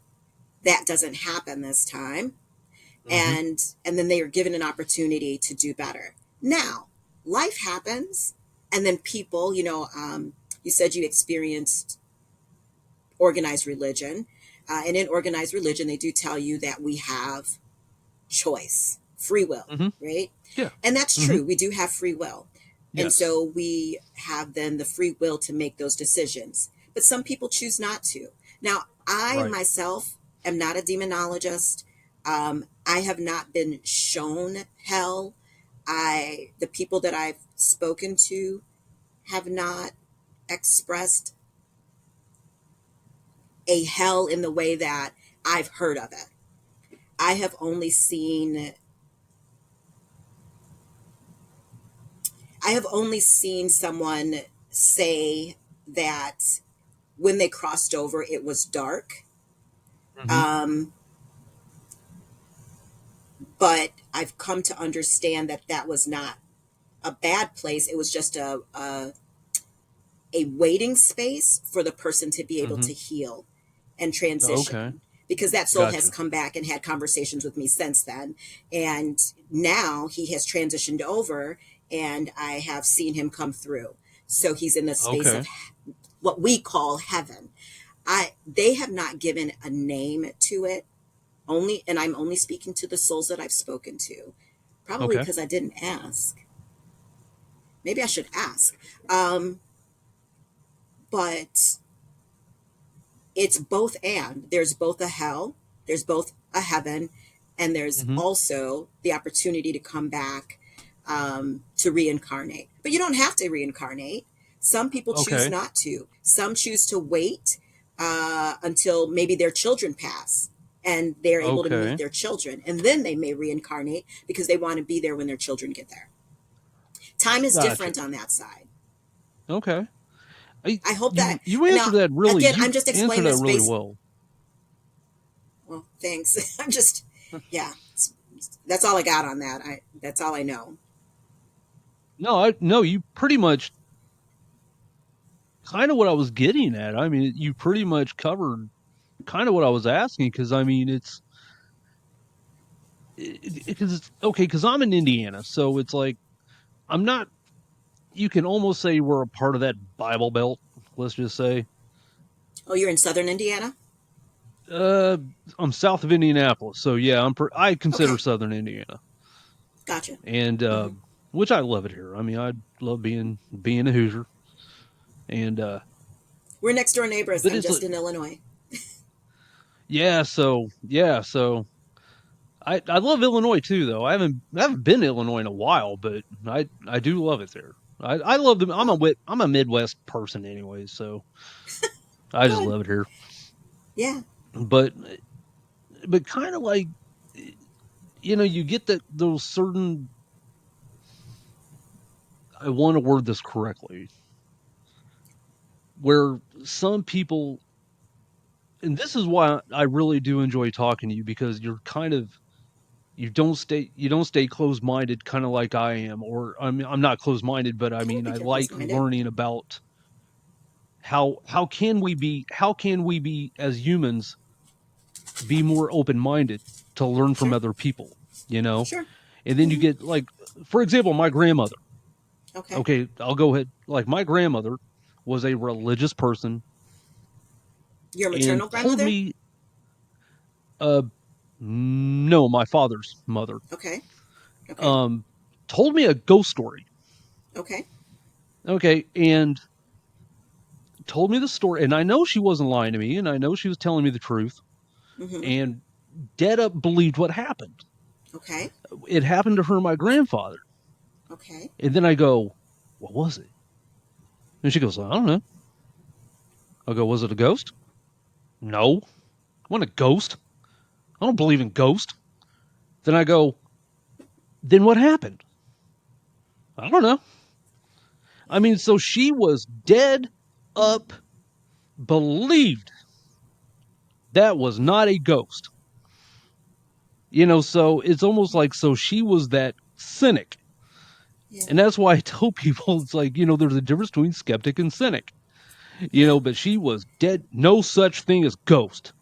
that doesn't happen this time. Hmm. And then they are given an opportunity to do better. Now life happens, and then people, you said you experienced organized religion, and in organized religion they do tell you that we have choice, free will, Hmm. right? Yeah. And that's Hmm. true. We do have free will. And Yes. so we have then the free will to make those decisions. But some people choose not to. Now, I Right. myself am not a demonologist. I have not been shown hell. The people that I've spoken to have not expressed a hell in the way that I've heard of it. I have only seen I have only seen someone say that when they crossed over, it was dark. Hmm. Um, but I've come to understand that that was not a bad place. It was just a waiting space for the person to be able Hmm. to heal and Okay. transition. Because that soul has Gotcha. come back and had conversations with me since then. And now he has transitioned over, and I have seen him come through. So he's in the space of Okay. what we call heaven. They have not given a name to it, only, and I'm only speaking to the souls that I've spoken to, probably Okay. because I didn't ask. Maybe I should ask. Um, but it's both, and there's both a hell, there's both a heaven, and there's Hmm. also the opportunity to come back, to reincarnate. But you don't have to reincarnate. Some people choose Okay. not to. Some choose to wait until maybe their children pass and they're able to meet Okay. their children, and then they may reincarnate because they want to be there when their children get there. Time is Gotcha. different on that side. Okay. I hope that. You Now, answered that really again, you I'm just answered explaining that this really based. well. Well, thanks. I'm just, yeah, that's all I got on that. That's all I know. no, you pretty much kind of what I was getting at. I mean, you pretty much covered kind of what I was asking because I mean, it's okay because I'm in Indiana, so it's like I'm not. You can almost say we're a part of that Bible Belt. Let's just say, Oh, you're in southern Indiana? uh, I'm south of Indianapolis, so yeah, I consider Okay, Southern Indiana, gotcha. and Hmm. which I love it here. I mean, I love being a Hoosier, and We're next door neighbors. but I'm it's just like in Illinois. so I love Illinois too, though. I haven't been to Illinois in a while, but I do love it there. I love them. Oh, I'm a Midwest person anyway, so I just good. love it here. Yeah, But kind of like you get that those certain. I want to word this correctly, where some people, and this is why I really do enjoy talking to you because you're kind of you don't stay closed minded, kind of like I am, or I'm not closed minded, but I I don't mean I think you're like close minded. learning about how can we be as humans be more open minded to learn from Sure, other people, you know? sure. And then you Hmm. get like, for example, my grandmother. Okay. Okay, I'll go ahead. Like my grandmother was a religious person Your and maternal told grandmother? me, uh, no, my father's mother, Okay, okay, um, told me a ghost story. okay. Okay, and told me the story, and I know she wasn't lying to me, and I know she was telling me the truth, Hmm. and dead up believed what happened. Okay, It happened to her, and my grandfather. okay. And then I go, what was it? And she goes, I don't know. I go, was it a ghost? No, it wasn't a ghost. I don't believe in ghosts. Then I go, then what happened? I don't know. I mean, so she was dead up believed that was not a ghost. So it's almost like so she was that cynic. Yeah, And that's why I tell people it's like, there's a difference between skeptic and cynic. yeah. But she was dead. No such thing as ghost.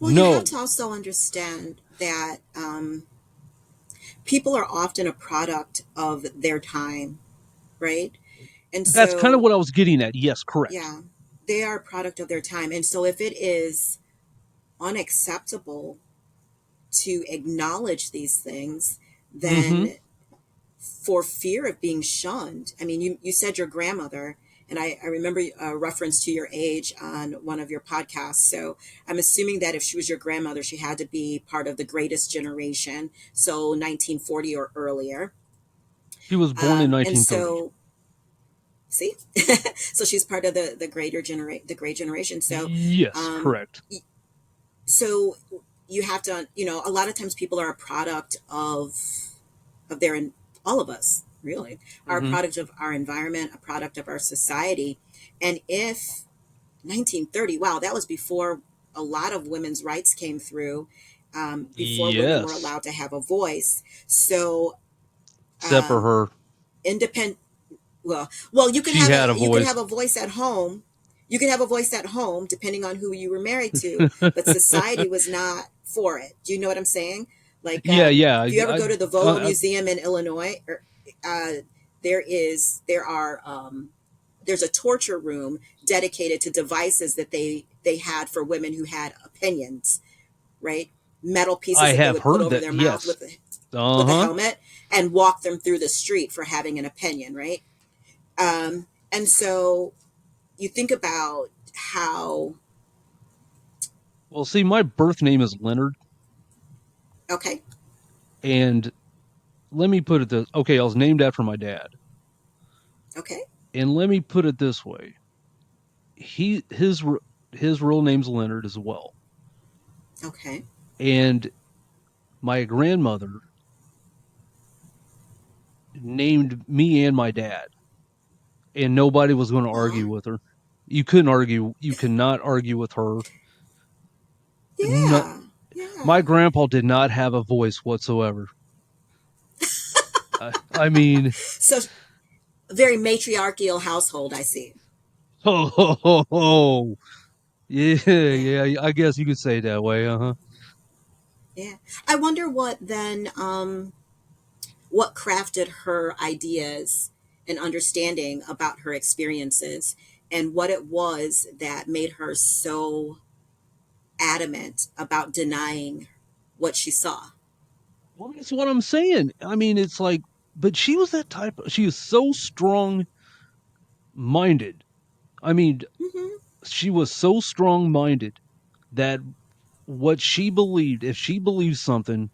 Well, you have No. to also understand that people are often a product of their time, right? And That's kind of so, what I was getting at. Yes, correct. yeah, they are a product of their time. And so, if it is unacceptable to acknowledge these things, Mm-hmm. then for fear of being shunned, I mean, you said your grandmother, and I remember a reference to your age on one of your podcasts. So I'm assuming that if she was your grandmother, she had to be part of the greatest generation, so 1940 or earlier. She was born in And 1930. so, see, so she's part of the great generation. So, Yes, um, correct. so you have to, a lot of times people are a product of their all of us really are a Mm-hmm. product of our environment, a product of our society. And if 1930, wow, that was before a lot of women's rights came through, before women were Yes. allowed to have a voice. So Except for her. independent, well, She had a you could voice. have a voice at home. You could have a voice at home depending on who you were married to, but society was not for it. Do you know what I'm saying? Like, Yeah, yeah. if you ever go to the Vogel I Museum in Illinois, there is there are there's a torture room dedicated to devices that they had for women who had opinions, right? Metal pieces I that they have would put heard over that. their mouth Yes. with a Uh-huh. helmet and walk them through the street for having an opinion, right? And so you think about how, Well, see, my birth name is Leonard, okay, and let me put it this. Okay, I was named after my dad, okay, and let me put it this way. He his real name's Leonard as well, okay, and my grandmother named me and my dad, and nobody was going to argue aw, with her. You couldn't argue. You cannot argue with her. No, yeah, my yeah. grandpa did not have a voice whatsoever. I mean, So, A very matriarchal household, I see. Ho ho ho ho. Yeah, Yeah, yeah. I guess you could say it that way. Uh huh. yeah. I wonder what crafted her ideas and understanding about her experiences, and what it was that made her so adamant about denying what she saw. Well, that's what I'm saying. I mean, it's like, but she was that type. She is so strong minded. I mean, Hmm. she was so strong minded that what she believed, if she believes something,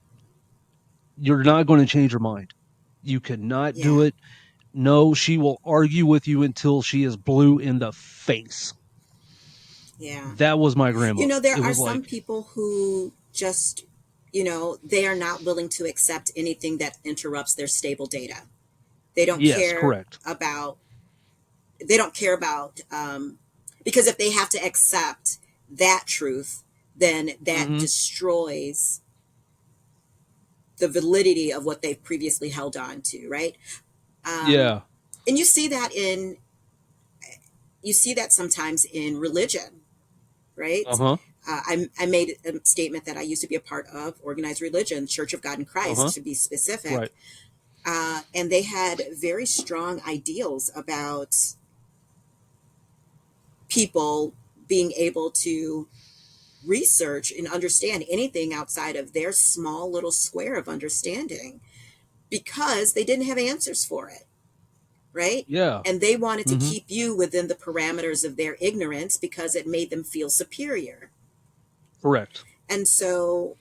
you're not going to change her mind. You cannot do Yeah, it. No, she will argue with you until she is blue in the face. yeah. That was my grandma. There It are was some like, people who just, they are not willing to accept anything that interrupts their stable data. They don't yes, care correct. about, they don't care about, because if they have to accept that truth, then that Hmm. destroys the validity of what they've previously held on to, right? Um, Yeah. and you see that sometimes in religion, Uh right? huh. I made a statement that I used to be a part of organized religion, Church of God in Uh Christ, huh. to be Right. specific. And they had very strong ideals about people being able to research and understand anything outside of their small little square of understanding because they didn't have answers for it, right? Yeah. And they wanted to Hmm. keep you within the parameters of their ignorance because it made them feel superior. Correct. And so,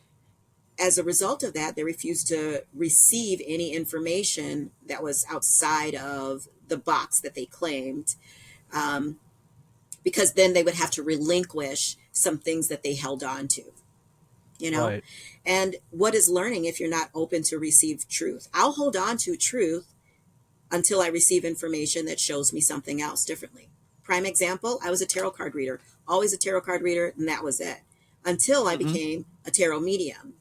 as a result of that, they refused to receive any information that was outside of the box that they claimed, um, because then they would have to relinquish some things that they held on to, you know? Right. And what is learning if you're not open to receive truth? I'll hold on to truth until I receive information that shows me something else differently. Prime example, I was a tarot card reader, always a tarot card reader, and that was it. Until I Hmm. became a tarot medium.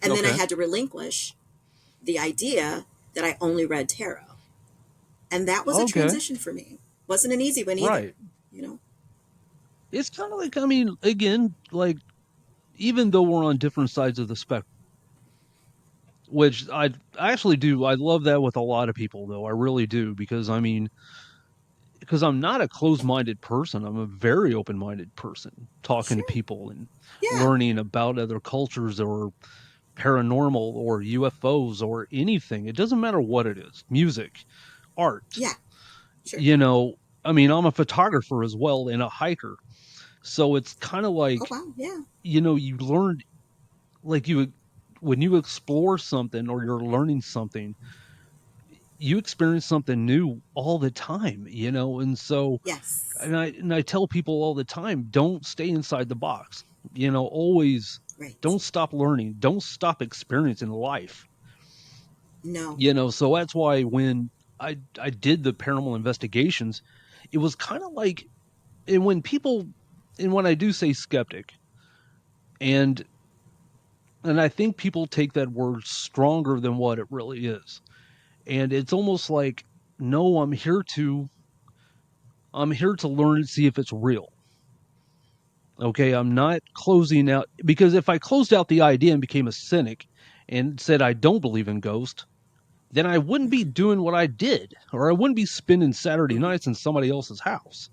And then I Okay. had to relinquish the idea that I only read tarot. And that was a Okay. transition for me. Wasn't an easy one either, Right. you know? It's kind of like, I mean, again, like, even though we're on different sides of the spectrum, which I actually do, I love that with a lot of people, though. I really do, because I mean, because I'm not a closed-minded person. I'm a very open-minded person, talking to Sure. people and Yeah. learning about other cultures or paranormal or UFOs or anything. It doesn't matter what it is, music, art. Yeah. Sure. You know, I mean, I'm a photographer as well and a hiker. So it's kind of Oh, like, wow. Yeah. you learn, like, when you explore something or you're learning something, you experience something new all the time, and so, Yes. and I tell people all the time, don't stay inside the box. Always Right. don't stop learning, don't stop experiencing life. No. So that's why when I did the paranormal investigations, it was kind of like, and when I do say skeptic, and I think people take that word stronger than what it really is. And it's almost like, no, I'm here to learn and see if it's real. Okay, I'm not closing out, because if I closed out the idea and became a cynic and said I don't believe in ghosts, then I wouldn't be Hmm. doing what I did, or I wouldn't be spending Saturday Hmm. nights in somebody else's house.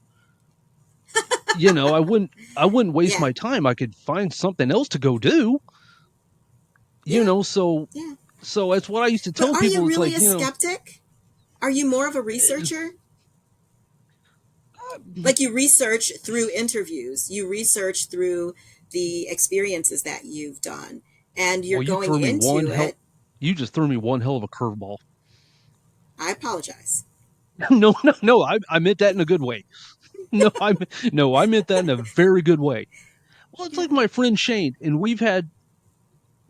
I wouldn't waste Yeah. my time. I could find something else to go do. Yeah. So Yeah. that's what I used to But tell are you people. It's really like, a skeptic? Are you more of a researcher? Like, you research through interviews, you research through the experiences that you've done, and you're well, going into it. you just threw me one hell of a curveball. I apologize. No, no, no. I meant that in a good way. No, I meant that in a very good way. Well, it's Yeah. like my friend Shane, and we've had.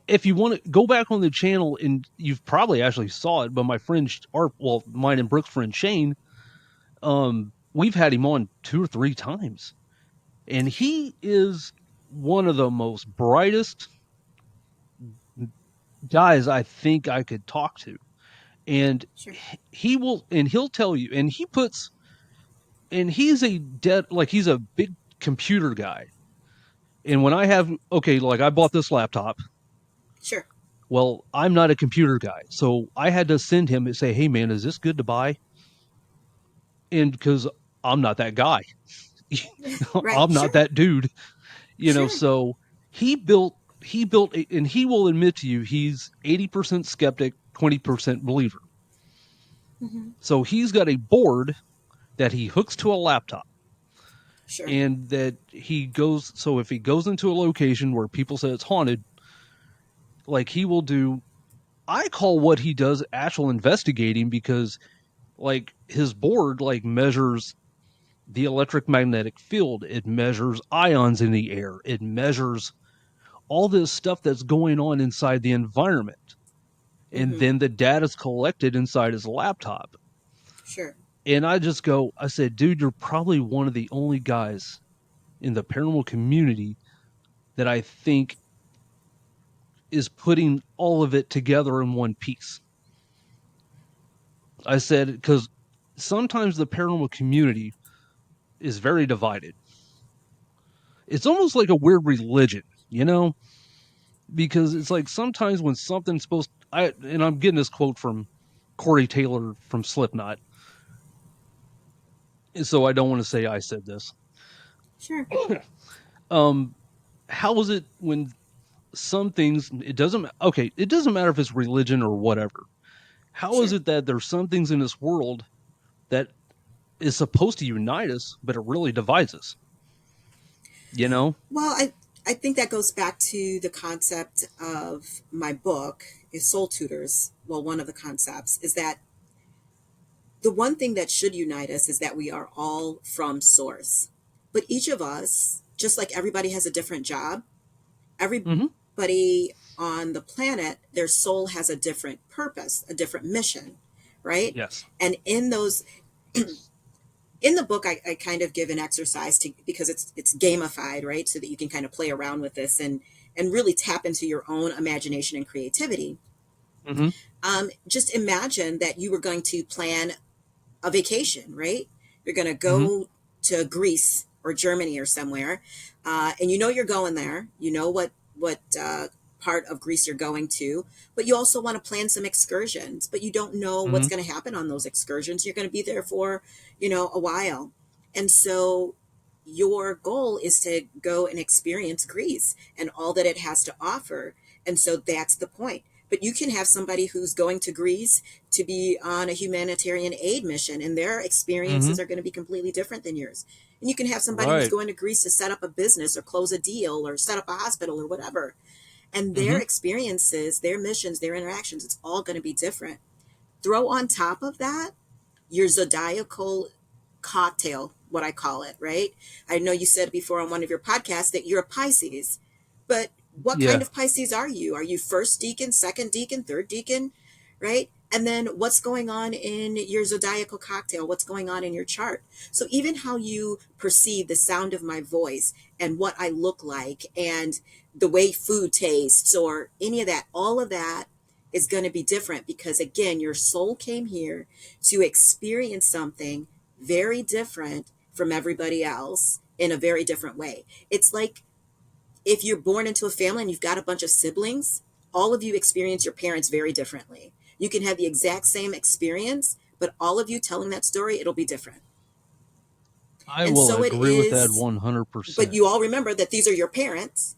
If you want to go back on the channel, and you've probably actually saw it, but my friend, mine and Brooke's friend Shane, we've had him on 2 or 3 times, and he is one of the most brightest guys I think I could talk to. And Sure. he'll tell you, and he's a dead, like, he's a big computer guy. And when I have, okay, like, I bought this laptop. Sure. Well, I'm not a computer guy, so I had to send him and say, "Hey, man, is this good to buy?" And because I'm not that guy, Right. I'm not Sure. that dude, Sure. So he built, and he will admit to you he's 80% skeptic, 20% believer. Hmm. So he's got a board that he hooks to a laptop, Sure. and that he goes. So if he goes into a location where people say it's haunted, like, he will do. I call what he does actual investigating, because, like, his board, like, measures the electric magnetic field. It measures ions in the air. It measures all this stuff that's going on inside the environment. And Hmm. then the data's collected inside his laptop. Sure. And I said, dude, you're probably one of the only guys in the paranormal community that I think is putting all of it together in one piece. I said, because sometimes the paranormal community is very divided. It's almost like a weird religion, you know? Because it's like sometimes when something's supposed and I'm getting this quote from Corey Taylor from Slipknot, so I don't want to say I said this. Sure. um how is it when some things, it doesn't matter if it's religion or whatever. How is Sure. it that there's some things in this world that is supposed to unite us, but it really divides us, you know? Well, I think that goes back to the concept of my book, is Soul Tutors. Well, one of the concepts is that the one thing that should unite us is that we are all from source. But each of us, just like everybody has a different job, Mhm. everybody on the planet, their soul has a different purpose, a different mission, right? Yes. And in those, in the book, I kind of give an exercise to, because it's gamified, right? So that you can kind of play around with this and really tap into your own imagination and creativity. Mhm. Just imagine that you were going to plan a vacation, right? You're going to Mhm. go to Greece or Germany or somewhere, and you know you're going there. You know what part of Greece you're going to, but you also want to plan some excursions. But you don't know what's Mhm. going to happen on those excursions. You're going to be there for a while, and so your goal is to go and experience Greece and all that it has to offer. And so that's the point. But you can have somebody who's going to Greece to be on a humanitarian aid mission, and their experiences Mhm. are going to be completely different than yours. And you can have somebody who's Right. going to Greece to set up a business or close a deal or set up a hospital or whatever. And their Mhm. experiences, their missions, their interactions, it's all going to be different. Throw on top of that your zodiacal cocktail, what I call it, right? I know you said before on one of your podcasts that you're a Pisces, but what kind Yeah. of Pisces are you? Are you first deacon, second deacon, third deacon, right? And then what's going on in your zodiacal cocktail? What's going on in your chart? So even how you perceive the sound of my voice and what I look like and the way food tastes or any of that, all of that is going to be different because again, your soul came here to experience something very different from everybody else in a very different way. It's like if you're born into a family and you've got a bunch of siblings, all of you experience your parents very differently. You can have the exact same experience, but all of you telling that story, it'll be different. I And will so it agree with that is, but 100%. you all remember that these are your parents,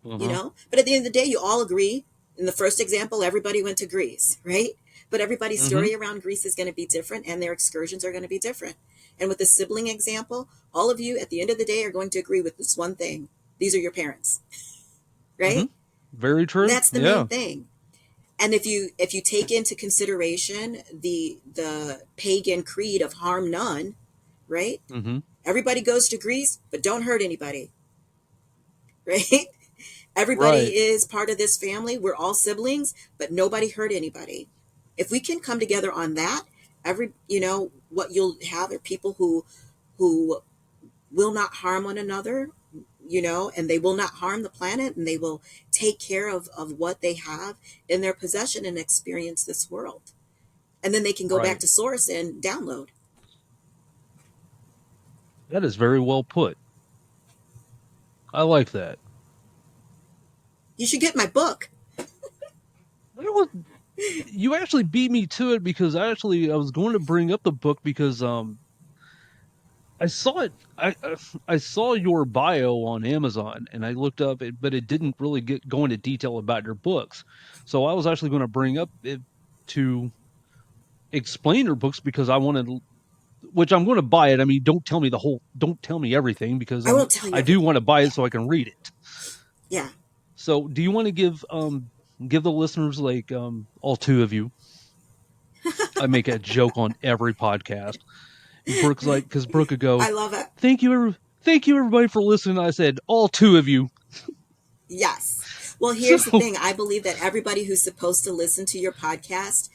Uh-huh. But at the end of the day, you all agree. In the first example, everybody went to Greece, right? But everybody's Mhm. story around Greece is going to be different and their excursions are going to be different. And with the sibling example, all of you at the end of the day are going to agree with this one thing. These are your parents, right? Mhm. Very And true. that's the main Yeah. thing. And if you take into consideration the pagan creed of harm none, right? Mhm. Everybody goes to Greece, but don't hurt anybody, right? Everybody Right. is part of this family. We're all siblings, but nobody hurt anybody. If we can come together on that, what you'll have are people who will not harm one another, and they will not harm the planet, and they will take care of what they have in their possession and experience this world. and then they can go back Right. to source and download. That is very well put. I like that. You should get my book. There was, you actually beat me to it because I was going to bring up the book because I saw it. I saw your bio on Amazon, and I looked up it, but it didn't really go into detail about your books. So I was actually going to bring up it to explain your books because I wanted, which I'm going to buy it. I mean, don't tell me everything because I won't tell you I do everything. want to buy Yeah. it so I can read it. Yeah. So do you want to give the listeners like all two of you? I make a joke on every podcast. Brooke's like, because Brooke would go, I love it. thank you everybody for listening. I said all two of you. Yes. Well, here's the So thing. I believe that everybody who's supposed to listen to your podcast,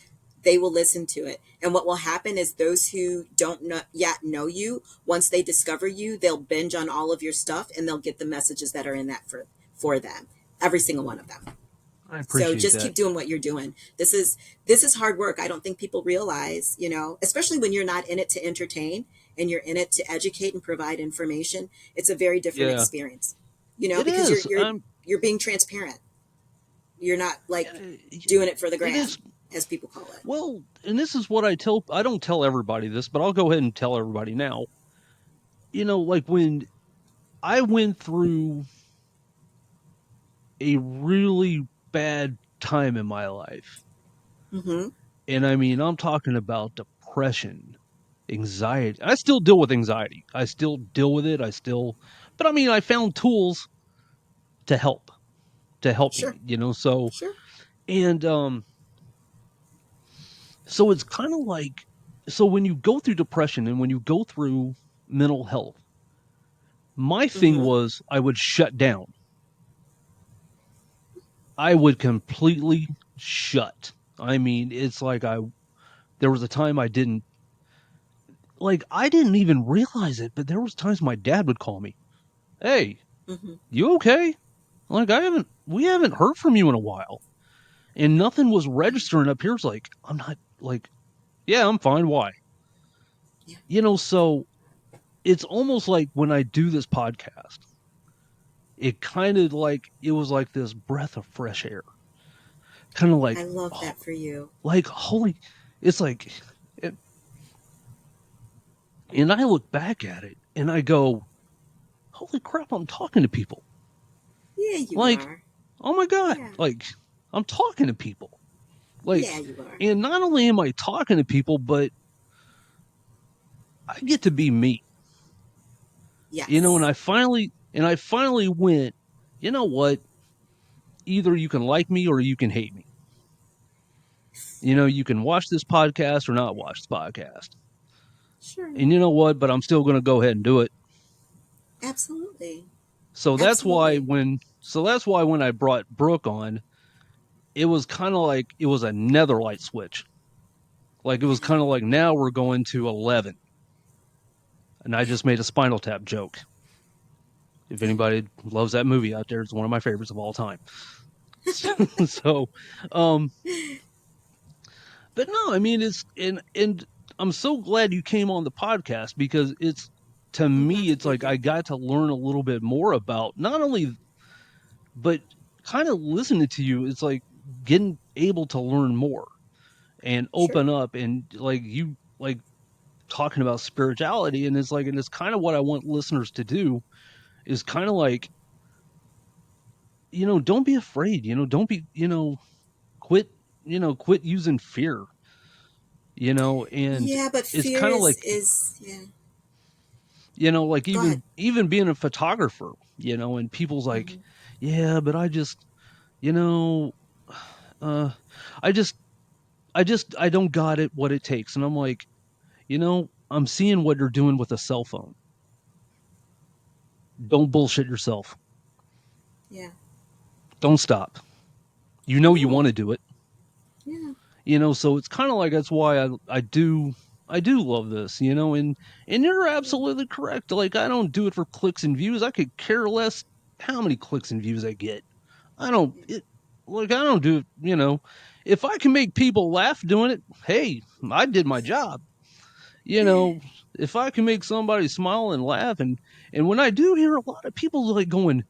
they will listen to it. And what will happen is those who don't yet know you, once they discover you, they'll binge on all of your stuff and they'll get the messages that are in that for them. Every single one of them. I So appreciate just that. keep doing what you're doing. This is hard work. I don't think people realize, especially when you're not in it to entertain and you're in it to educate and provide information. It's a very different Yeah, experience. it Because you're is. you're you're being transparent. You're not like It doing it for the is. gram, as people call it. Well, and this is what I tell. I don't tell everybody this, but I'll go ahead and tell everybody now. Like when I went through a really bad time in my life, Mm-hmm. and I mean, I'm talking about depression, anxiety. I still deal with anxiety. I still deal with it. But I mean, I found tools to help Sure. me. So Sure. and so it's kind of like so when you go through depression and when you go through mental health, my thing Mm-hmm. was I would shut down. I would completely shut. I mean, it's like there was a time I didn't even realize it, but there was times my dad would call me. Hey, Mm-hmm. you okay? Like we haven't heard from you in a while. And nothing was Right. registering up here. It's like, I'm not like, yeah, I'm fine. Why? Yeah. So it's almost like when I do this podcast, it kind of like it was like this breath of fresh air. Kind of like, I love oh, that for you. like holy, it's like, it, and I look back at it and I go, holy crap, I'm talking to people. Yeah, you Like, are. oh my God, Yeah. like I'm talking to people. Yeah, Like, you are. and not only am I talking to people, but I get to be me. And Yes. I finally went, you know what? Either you can like me or you can hate me. You can watch this podcast or not watch the podcast. Sure. And you know what? But I'm still going to go ahead and do it. Absolutely. So Absolutely. that's why when I brought Brooke on, it was kind of like it was a netherlight switch. Like it was Yeah. kind of like now we're going to 11. And I Yeah. just made a Spinal Tap joke. If Yeah. anybody loves that movie out there, it's one of my favorites of all time. So, um, but no, I mean and I'm so glad you came on the podcast because it's to I'm glad me to it's be like I here. got to learn a little bit more about not only but kind of listening to you, it's like getting able to learn more and Sure. open up and like you like talking about spirituality and it's kind of what I want listeners to do is kind of like don't be afraid, don't be quit quit using fear, and Yeah, but it's fear kind of like is yeah. like Go ahead. even being a photographer, and people's like, Mm-hmm. yeah, but I just, you know, uh, I just, I don't got it what it takes, and I'm like, I'm seeing what you're doing with a cell phone. Don't bullshit yourself. Yeah. Don't stop. You No. want to do it. Yeah. So it's kind of like that's why I do love this, and you're Yeah. absolutely correct. Like I don't do it for clicks and views. I could care less how many clicks and views I get. I don't Yeah. it like I don't do it, if I can make people laugh doing it, hey, I did my job. You know, if I can make somebody smile and laugh, and when I do hear a lot of people like going,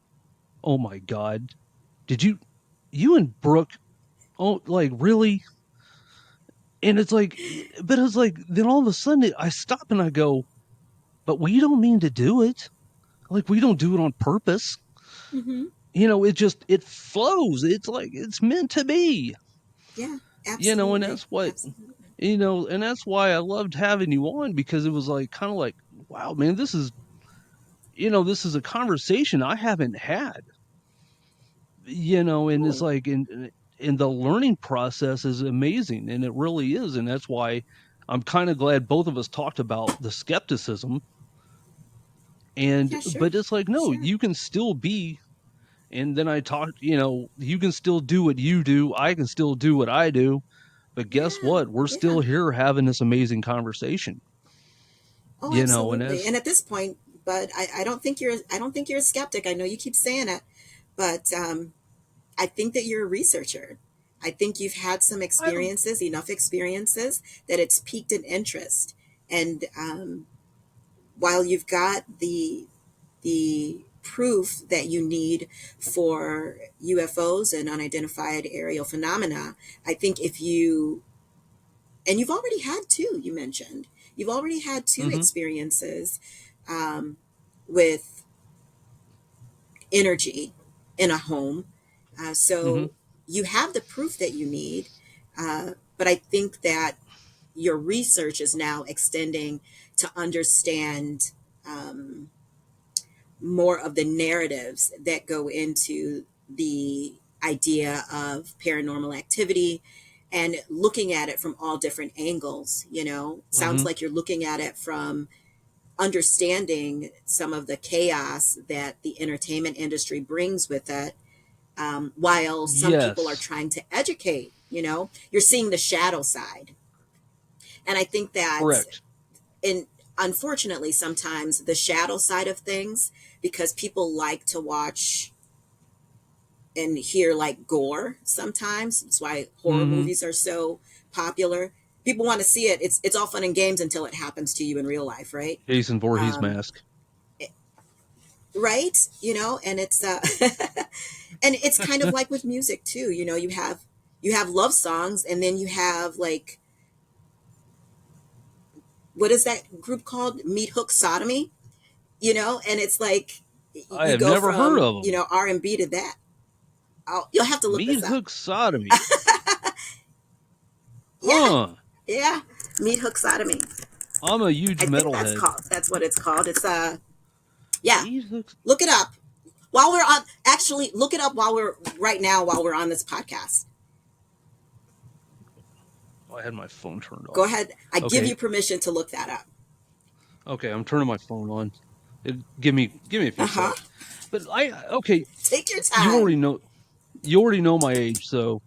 "Oh my god, did you and Brooke? Oh, like really?" And it's like, but it's like, then all of a sudden I stop and I go, "But we don't mean to do it. Like we don't do it on purpose." Mm-hmm. It flows. It's like it's meant to be. Yeah, And absolutely. that's what Absolutely. and that's why I loved having you on, because it was like kind of like, wow, man, this is a conversation I haven't had. And it's Oh, like, and the learning process is amazing, and it really is, and that's why I'm kind of glad both of us talked about the skepticism. And yeah, sure. but it's like, no, Sure. you can still be. And then I talked, you can still do what you do, I can still do what I do, but guess Yeah. what, we're Yeah. still here having this amazing conversation. Oh, And absolutely. as And at this point, but I don't think you're a skeptic. I know you keep saying it, but I think that you're a researcher. I think you've had some I experiences, enough experiences that it's piqued an interest. And while you've got the proof that you need for UFOs and unidentified aerial phenomena, I think if you and you've already had two, you mentioned you've already had two Mhm. experiences um, with energy in a home. Mhm. So you have the proof that you need, but I think that your research is now extending to understand um, more of the narratives that go into the idea of paranormal activity and looking at it from all different angles. Sounds Mhm. like you're looking at it from understanding some of the chaos that the entertainment industry brings with it, while some people are Yes. trying to educate. You're seeing the shadow side. And I think that Correct. in unfortunately sometimes the shadow side of things, because people like to watch and hear like gore sometimes. That's why horror Mhm. movies are so popular. People want to see it. It's all fun and games until it happens to you in real life, right? Jason Voorhees Um, mask. right? And it's and it's kind of like with music too. You have love songs, and then you have like, what is that group called? Meat Hook Sodomy. And it's like I you have go never heard from of them. R&B to that. You'll have to look Meat this up. hook sodomy. Yeah, Huh. yeah, Meat Hook Sodomy. I'm a huge I think metalhead. that's what it's called. It's yeah, Meat hooks. look it up while we're on. Actually, look it up while we're on this podcast. Oh, I had my phone turned Go off. ahead. I give Okay. you permission to look that up. Okay, I'm turning my phone on. Give me a Uh few huh. secs. But okay, Take your you time. already know you already know my age, so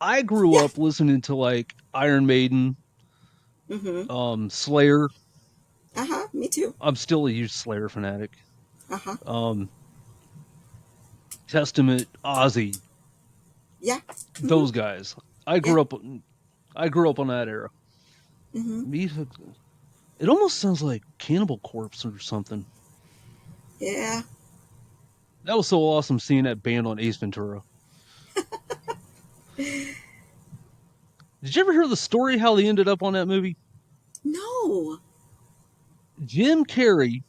I grew Yeah. up listening to like Iron Maiden, Mm-hmm. Slayer. Uh huh. Me too. I'm still a huge Slayer fanatic. Uh huh. Um, Testament, Ozzy, Yeah. Mm-hmm. those guys. I Yeah. grew up I grew up on that era. Mm-hmm. Meat It almost sounds like Cannibal Corpse or something. Yeah. That was so awesome seeing that band on Ace Ventura. Did you ever hear the story how they ended up on that movie? No. Jim Carrey,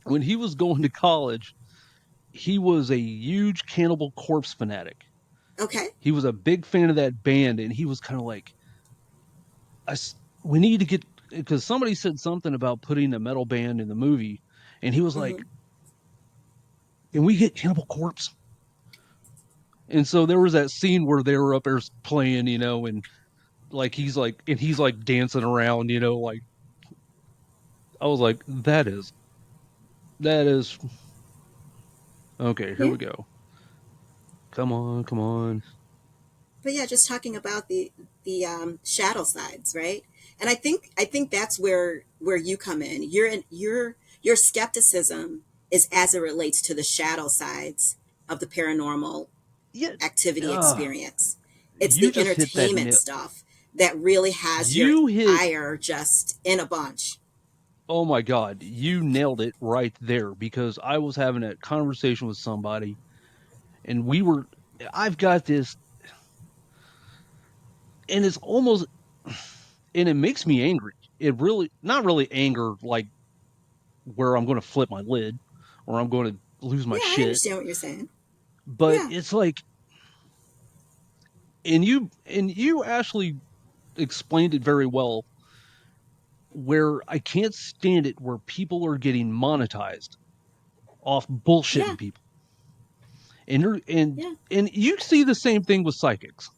when he was going to college, he was a huge Cannibal Corpse fanatic. Okay. He was a big fan of that band, and he was kind of like, we need to get, because somebody said something about putting a metal band in the movie, and he was like, Mm-hmm. can we get Cannibal Corpse? And so there was that scene where they were up there playing, and he's like dancing around, like I was like, that is okay. Here Yeah. we go. Come on, come on. But yeah, just talking about the shadow sides, right? And I think that's where you come in. Your skepticism is as it relates to the shadow sides of the paranormal Yeah. activity Uh, experience. It's you the just hit that entertainment nail. stuff that really has your You hit ire just in a bunch. Oh my god, you nailed it right there because I was having a conversation with somebody and we were I've got this and it's almost and it makes me angry. It really not really anger like where I'm going to flip my lid or I'm going to lose my Yeah, I shit, understand what you're saying. but Yeah, it's like and you actually explained it very well where I can't stand it where people are getting monetized off yeah, bullshitting people. And you're yeah, and you see the same thing with psychics.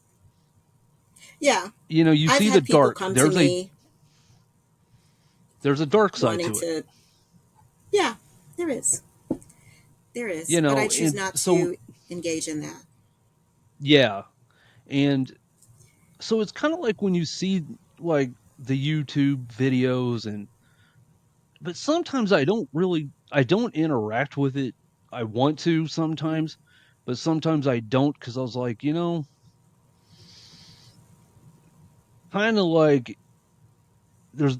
yeah. You I've see the had people dark. come to There's me a dark side wanting to it. to, yeah, there is. There is. But I choose And not so to engage in that. yeah. And so it's kind of like when you see like the YouTube videos and but sometimes I don't interact with it. I want to sometimes, but sometimes I don't cuz I was like, kind of like there's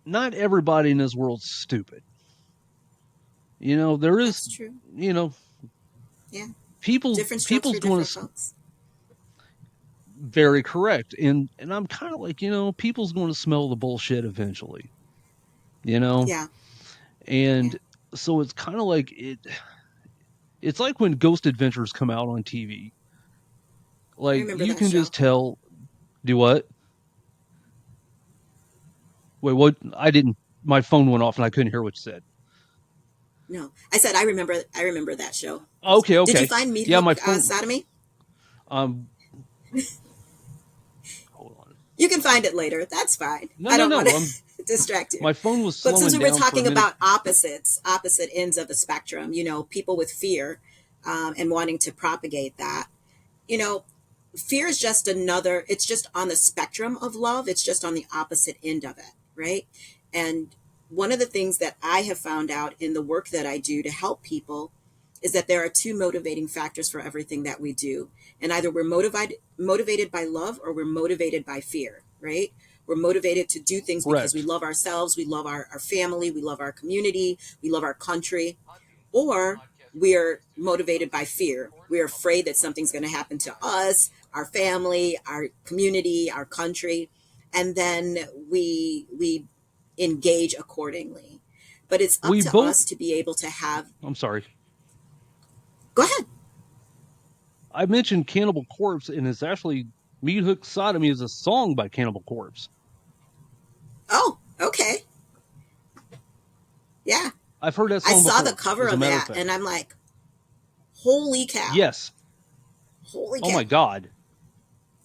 not everybody in this world's stupid. There is, That's true. you know, Yeah. people Different strokes people's for going different to folks. very correct. And I'm kind of like, people's going to smell the bullshit eventually, you know? Yeah. Yeah. And so it's kind of like it's like when Ghost Adventures come out on TV. I Like remember you that can show. just tell do what? Wait, what? I didn't my phone went off and I couldn't hear what you said. No, I said I remember that show. Okay, Did you okay. find Meat Yeah, my Hook phone Sodomy? um hold on. You can find it later. That's fine. No, I no, don't want no. I'm to distract you. My phone was But since slowing we were down for a talking minute. about opposites, opposite ends of the spectrum, people with fear and wanting to propagate that, you know, fear is just another, it's just on the spectrum of love. It's just on the opposite end of it, right? And one of the things that I have found out in the work that I do to help people is that there are two motivating factors for everything that we do. And either we're motivated by love or we're motivated by fear, right? We're motivated to do things because we Correct. love ourselves, we love our family, we love our community, we love our country, or we're motivated by fear. We're afraid that something's going to happen to us, our family, our community, our country, and then we engage accordingly. But it's up We to both us to be able to have. I'm sorry. Go ahead. I mentioned Cannibal Corpse, and it's actually Meat Hook Sodomy is a song by Cannibal Corpse. Oh, okay. Yeah. I've heard that I song saw the before, cover as a of matter of that fact. and I'm like, holy cow. Yes. Holy Oh cow. my God.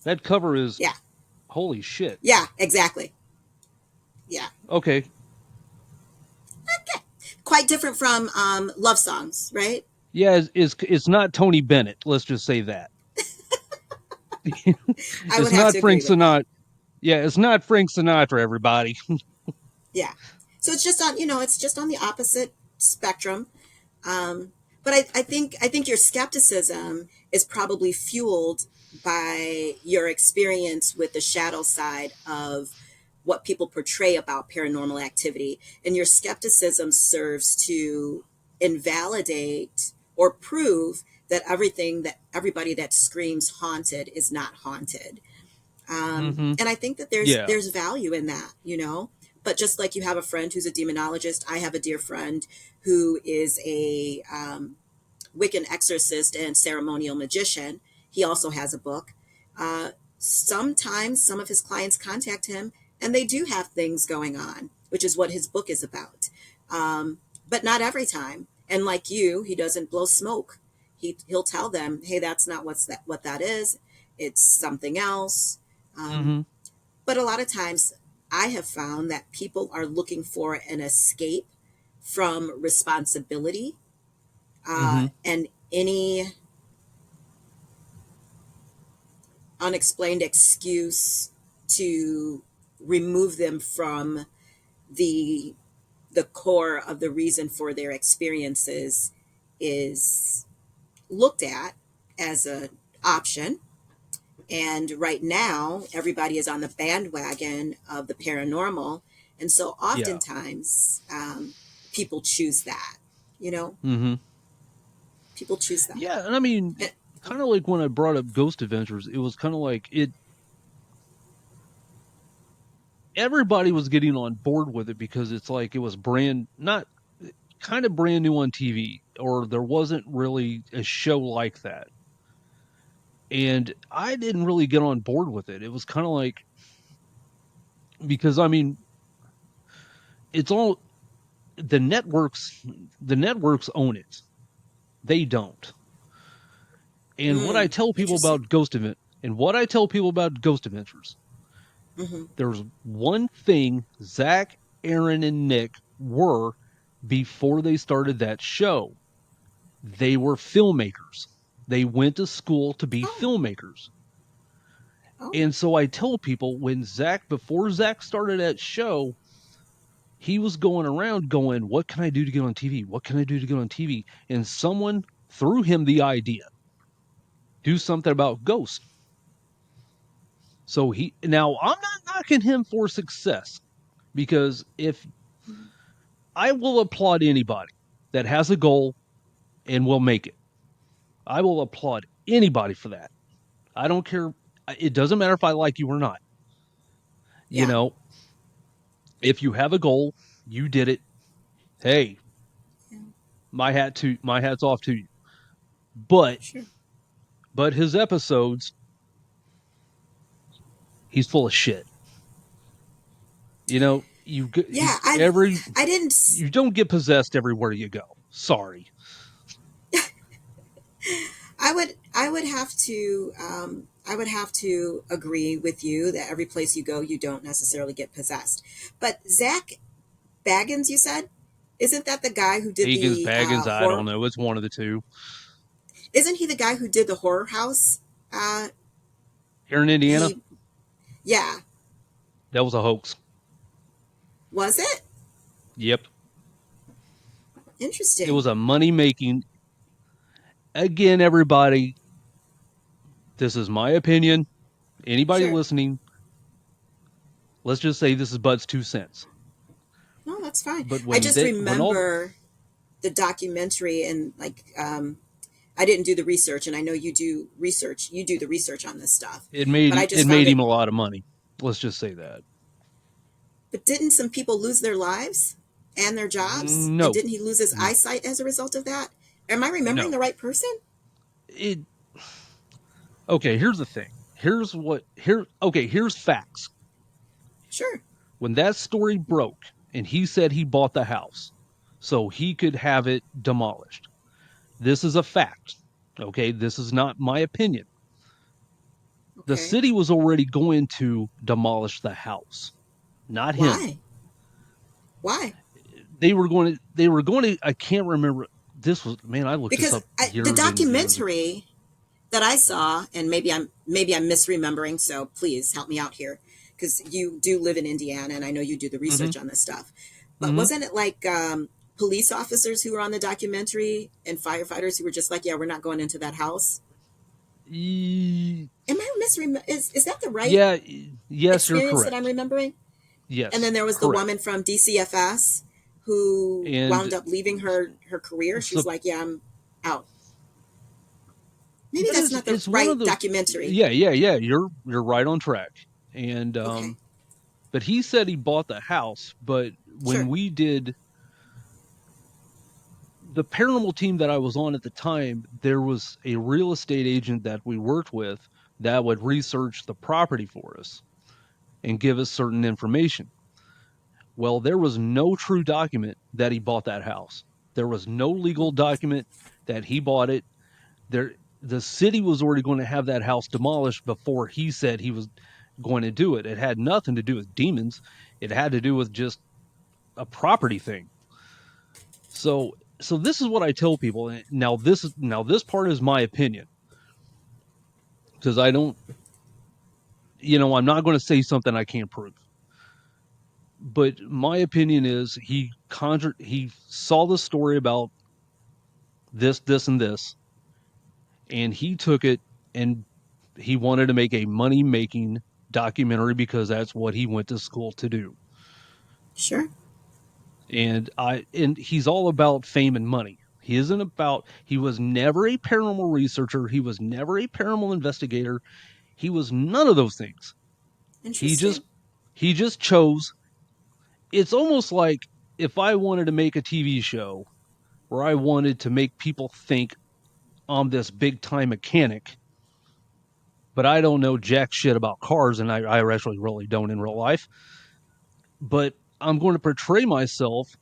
That cover is Yeah. holy shit. Yeah, exactly. Yeah. Okay. Quite different from love songs, right? Yeah, it's not Tony Bennett. Let's just say that. I would It's have not to agree Frank with that. Sinatra. Yeah, it's not Frank Sinatra, everybody. Yeah. So it's just on the opposite spectrum. But I think your skepticism is probably fueled by your experience with the shadow side of what people portray about paranormal activity. And your skepticism serves to invalidate or prove that everybody that screams haunted is not haunted. Mm-hmm. And I think that there's Yeah. there's value in that. But just like you have a friend who's a demonologist, I have a dear friend who is a Wiccan exorcist and ceremonial magician. He also has a book. Sometimes some of his clients contact him and they do have things going on, which is what his book is about. But not every time. And like you, he doesn't blow smoke. He'll tell them, "Hey, that's not what that is. It's something else." Um, Mm-hmm. but a lot of times, I have found that people are looking for an escape from responsibility Mm-hmm. and any unexplained excuse to remove them from the the core of the reason for their experiences is looked at as an option. And right now, everybody is on the bandwagon of the paranormal. And so Yeah. oftentimes, people choose that, you know, Hmm. people choose that. Yeah, and I mean, And, kind of like when I brought up Ghost Adventures, it was kind of like it. Everybody was getting on board with it because it's like it was brand not kind of brand new on TV, or there wasn't really a show like that. And I didn't really get on board with it. It was kind of like because I mean, it's all the networks. The networks own it. They don't. And what I tell people interesting. about what I tell people about Ghost Adventures, Hmm. there's one thing Zach, Aaron, and Nick were before they started that show. They were filmmakers. They went to school to be Oh, filmmakers. oh, And so I tell people before Zach started that show, he was going around going, what can I do to get on TV? What can I do to get on TV? And someone threw him the idea, do something about ghosts. So now I'm not knocking him for success because if I will applaud anybody that has a goal and will make it, I will applaud anybody for that. I don't care. It doesn't matter if I like you or not. You yeah, know, if you have a goal, you did it. Hey, yeah, my hat's off to you. But sure. his episodes, he's full of shit. You know, Yeah, I didn't. you don't get possessed everywhere you go. Sorry. I would have to I would have to agree with you that every place you go, you don't necessarily get possessed. But Zach Baggins, you said, isn't that the guy who did Bagans, the Baggins, I don't horror? know. It's one of the two. Isn't he the guy who did the horror house? Uh, Here in Indiana, he, yeah, that was a hoax. was it? Yep. It Interesting. was a money making. Again, everybody, this is my opinion. Anybody Sure. listening, let's just say this is Bud's 2 cents. No, that's fine. But I just when all remember the documentary and like I didn't do the research, and I know you do research. You do the research on this stuff, but I it just found made him it. a lot of money. Let's just say that. But didn't some people lose their lives and their jobs? And No, didn't he lose his eyesight as a result of that? Am I remembering no. the right person? It okay. Here's the thing. Here's facts. Sure. When that story broke, and he said he bought the house so he could have it demolished. This is a fact. Okay, this is not my opinion. The Okay. city was already going to demolish the house, not him. Why? Why? They were going to I can't remember. This was man, I looked this Because up the years and years ago. documentary that I saw, and maybe I'm misremembering. So please help me out here, because you do live in Indiana, and I know you do the Mhm. research on this stuff. But Mhm. wasn't it like police officers who were on the documentary and firefighters who were just like, yeah, we're not going into that house? E- Am I misremembering? Is that the right yeah, yes, you're experience that I'm correct. remembering? And Yes, then there was the woman correct. from DCFS who wound And up leaving her career. She's so like, yeah, I'm out. Maybe but that's not the it's one of right those documentary. yeah, you're right on track. And Okay, but he said he bought the house, but when sure. we did the paranormal team that I was on at the time, there was a real estate agent that we worked with that would research the property for us and give us certain information. Well, there was no true document that he bought that house. There was no legal document that he bought it. The city was already going to have that house demolished before he said he was going to do it. It had nothing to do with demons. It had to do with just a property thing. So this is what I tell people. Now this part is my opinion because I don't I'm not going to say something I can't prove. But my opinion is he saw the story about this and this, and he took it and He wanted to make a money making documentary because that's what he went to school to do. Sure. And he's all about fame and money. He isn't about he was never a paranormal researcher, he was never a paranormal investigator. He was none of those things. He just Interesting. he just chose. It's almost like if I wanted to make a TV show where I wanted to make people think I'm this big time mechanic, but I don't know jack shit about cars, and I actually really don't in real life. But I'm going to portray myself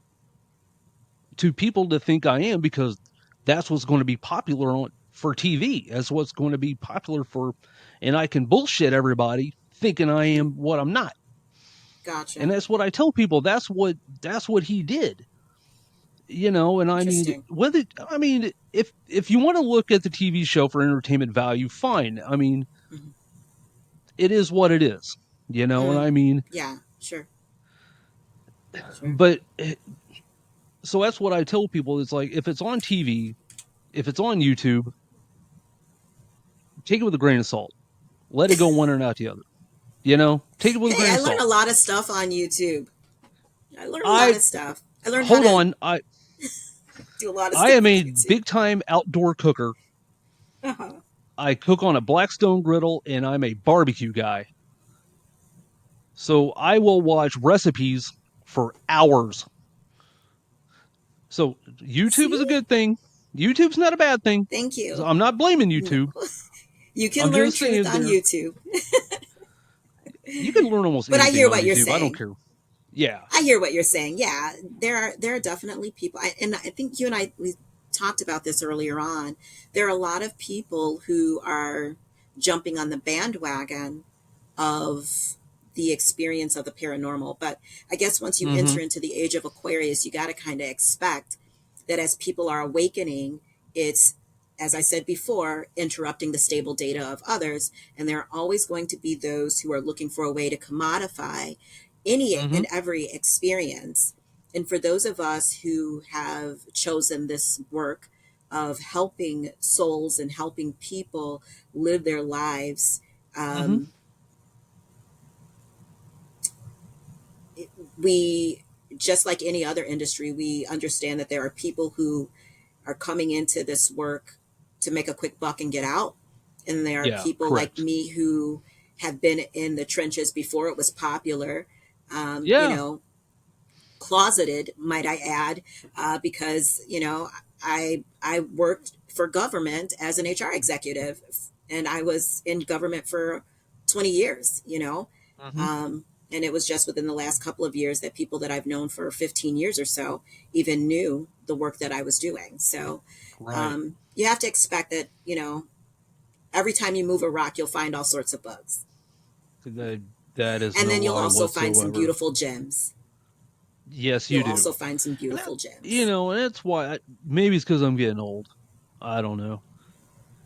to people to think I am because that's what's going to be popular on for TV. That's what's going to be popular for, and I can bullshit everybody thinking I Hmm. am what I'm not. And Gotcha. that's what I tell people. That's what he did. And I mean, Interesting. whether I mean, if you want to look at the TV show for entertainment value, fine. I mean, Hmm. it is what it is. And Mm. I mean, Yeah. Sure. Sure. but so that's what I tell people. It's like if it's on TV, if it's on YouTube, take it with a grain of salt. Let it go one and out the other. Take it with a Hey, grain I of learn salt. a lot of stuff on YouTube. I learn a lot I of stuff. I learned how hold to on. I do a lot of I stuff am on a YouTube. big time outdoor cooker. Uh-huh. I cook on a Blackstone griddle, and I'm a barbecue guy. So I will watch recipes for hours. So YouTube is See? a good thing. YouTube's not a bad thing. Thank So you. I'm not blaming No. YouTube. You can I'm learn just truth saying on there. YouTube. You can learn almost But I anything hear on what you're YouTube. I don't saying. care. Yeah. I hear what you're saying. Yeah, there are definitely people, and I think you and I we talked about this earlier on. There are a lot of people who are jumping on the bandwagon of the experience of the paranormal. But I guess once you Mm-hmm. enter into the age of Aquarius, you got to kind of expect that as people are awakening, it's, as I said before, interrupting the stable data of others. And there are always going to be those who are looking for a way to commodify any Mm-hmm. and every experience. And for those of us who have chosen this work of helping souls and helping people live their lives, Mm-hmm. um, we, just like any other industry, we understand that there are people who are coming into this work to make a quick buck and get out. And there are Yeah. people like Correct. me who have been in the trenches before it was popular, you Yeah. know, closeted, might I add, because, I worked for government as an HR executive, and I was in government for 20 years, Mm-hmm. and it was just within the last couple of years that people that I've known for 15 years or so even knew the work that I was doing. So Right. you have to expect that, every time you move a rock, you'll find all sorts of bugs. That that is And no then you'll lie also find some whatsoever. beautiful gems. Yes, you You'll do. also find some And that, beautiful gems. and that's why maybe it's because I'm getting old. I don't know.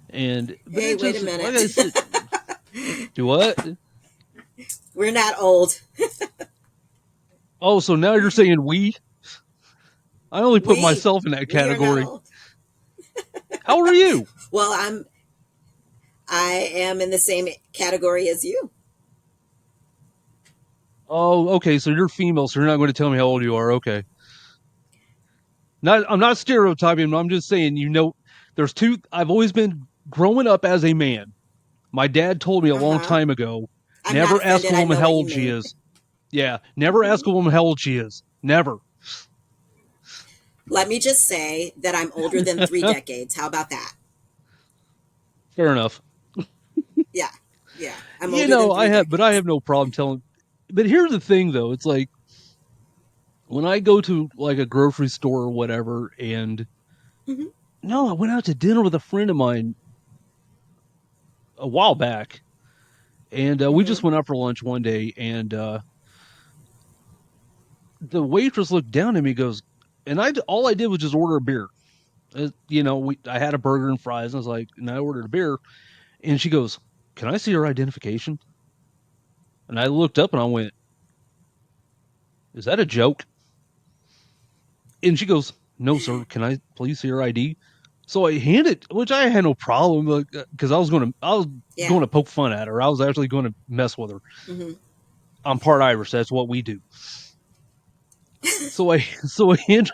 But Hey, it wait a just like minute. I said, do what? We're not old. Oh, so now you're saying we? I only put We myself in that we are not category. old. How old are you? Well, I am in the same category as you. Oh, okay. So you're female, so you're not going to tell me how old you are. Okay. I'm not stereotyping. I'm just saying. There's two. I've always been growing up as a man. My dad told me a Uh long huh. time ago, I'm not never ask a offended. I woman know how what you old she mean. is. Yeah, never Hmm. ask a woman how old she is. Never. Let me just say that I'm older than 3 decades. How about that? Fair enough. Yeah, yeah. I'm older than three I decades. have no problem telling. But here's the thing, though. It's like when I go to like a grocery store or whatever, and Hmm. no, I went out to dinner with a friend of mine a while back, and we Hmm. just went out for lunch one day, and the waitress looked down at me, and goes, and all I did was just order a beer. I had a burger and fries, and I was like, and I ordered a beer, and she goes, "Can I see your identification?" And I looked up and I went, "Is that a joke?" And she goes, "No, sir. Can I please see your ID?" So I handed, which I had no problem because I was Yeah. going to poke fun at her. I was actually going to mess with her. Hmm. I'm part Irish. That's what we do. So I so I hand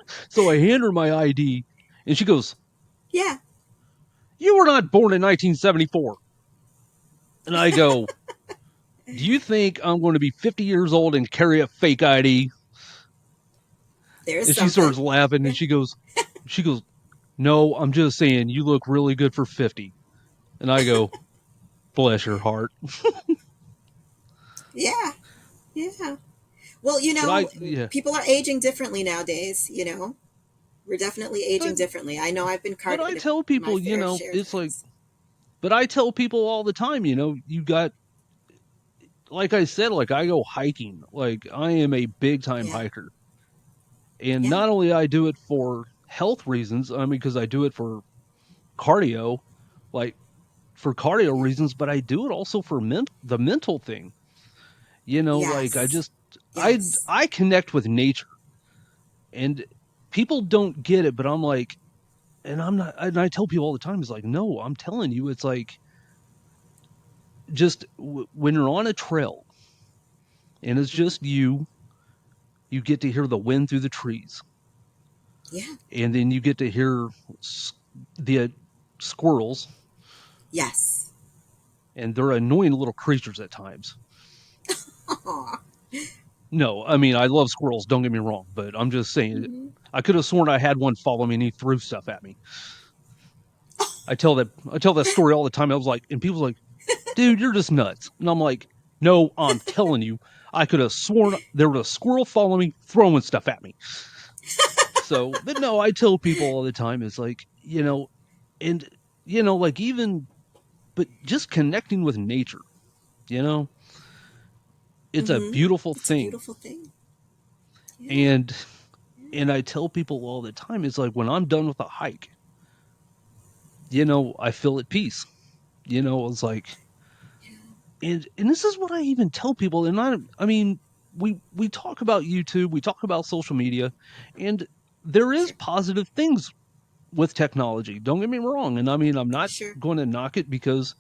her my ID, and she goes, Yeah. "You were not born in 1974." And I go, "Do you think I'm going to be 50 years old and carry a fake ID?" There's And she something. starts laughing, Yeah. and she goes, "No, I'm just saying you look really good for 50." And I go, "Bless your heart." Yeah. Yeah. Well, But yeah, people are aging differently nowadays. We're definitely aging but differently. I know I've been but I carded tell my people, fair share of it's like, times. but I tell people all the time, you got, like I said, like I go hiking, like I am a big time Yeah. hiker, and Yeah. not only I do it for health reasons, I mean, because I do it for cardio, like for cardio Yeah. reasons, but I do it also for the mental thing. Like Yes. I Yes. I connect with nature, and people don't get it, but I'm like, and I tell people all the time, it's like, no, I'm telling you, it's like just when you're on a trail and it's Hmm. just you get to hear the wind through the trees, Yeah. and then you get to hear the squirrels, Yes. and they're annoying little creatures at times. Aw. No, I mean I love squirrels. Don't get me wrong, but I'm just saying, Hmm. I could have sworn I had one follow me and he threw stuff at me. I tell that story all the time. I was like, and people's like, "Dude, you're just nuts," and I'm like, "No, I'm telling you, I could have sworn there was a squirrel following me, throwing stuff at me." So, but no, I tell people all the time, it's like, and like even, but just connecting with nature, you know, it's a Hmm. beautiful It's a thing. beautiful thing. Yeah. And Yeah. I tell people all the time, it's like when I'm done with a hike, I feel at peace. It's like, and this is what I even tell people. And I mean, we talk about YouTube, we talk about social media, and there is Sure. positive things with technology. Don't get me wrong. And I mean, I'm not Sure. going to knock it because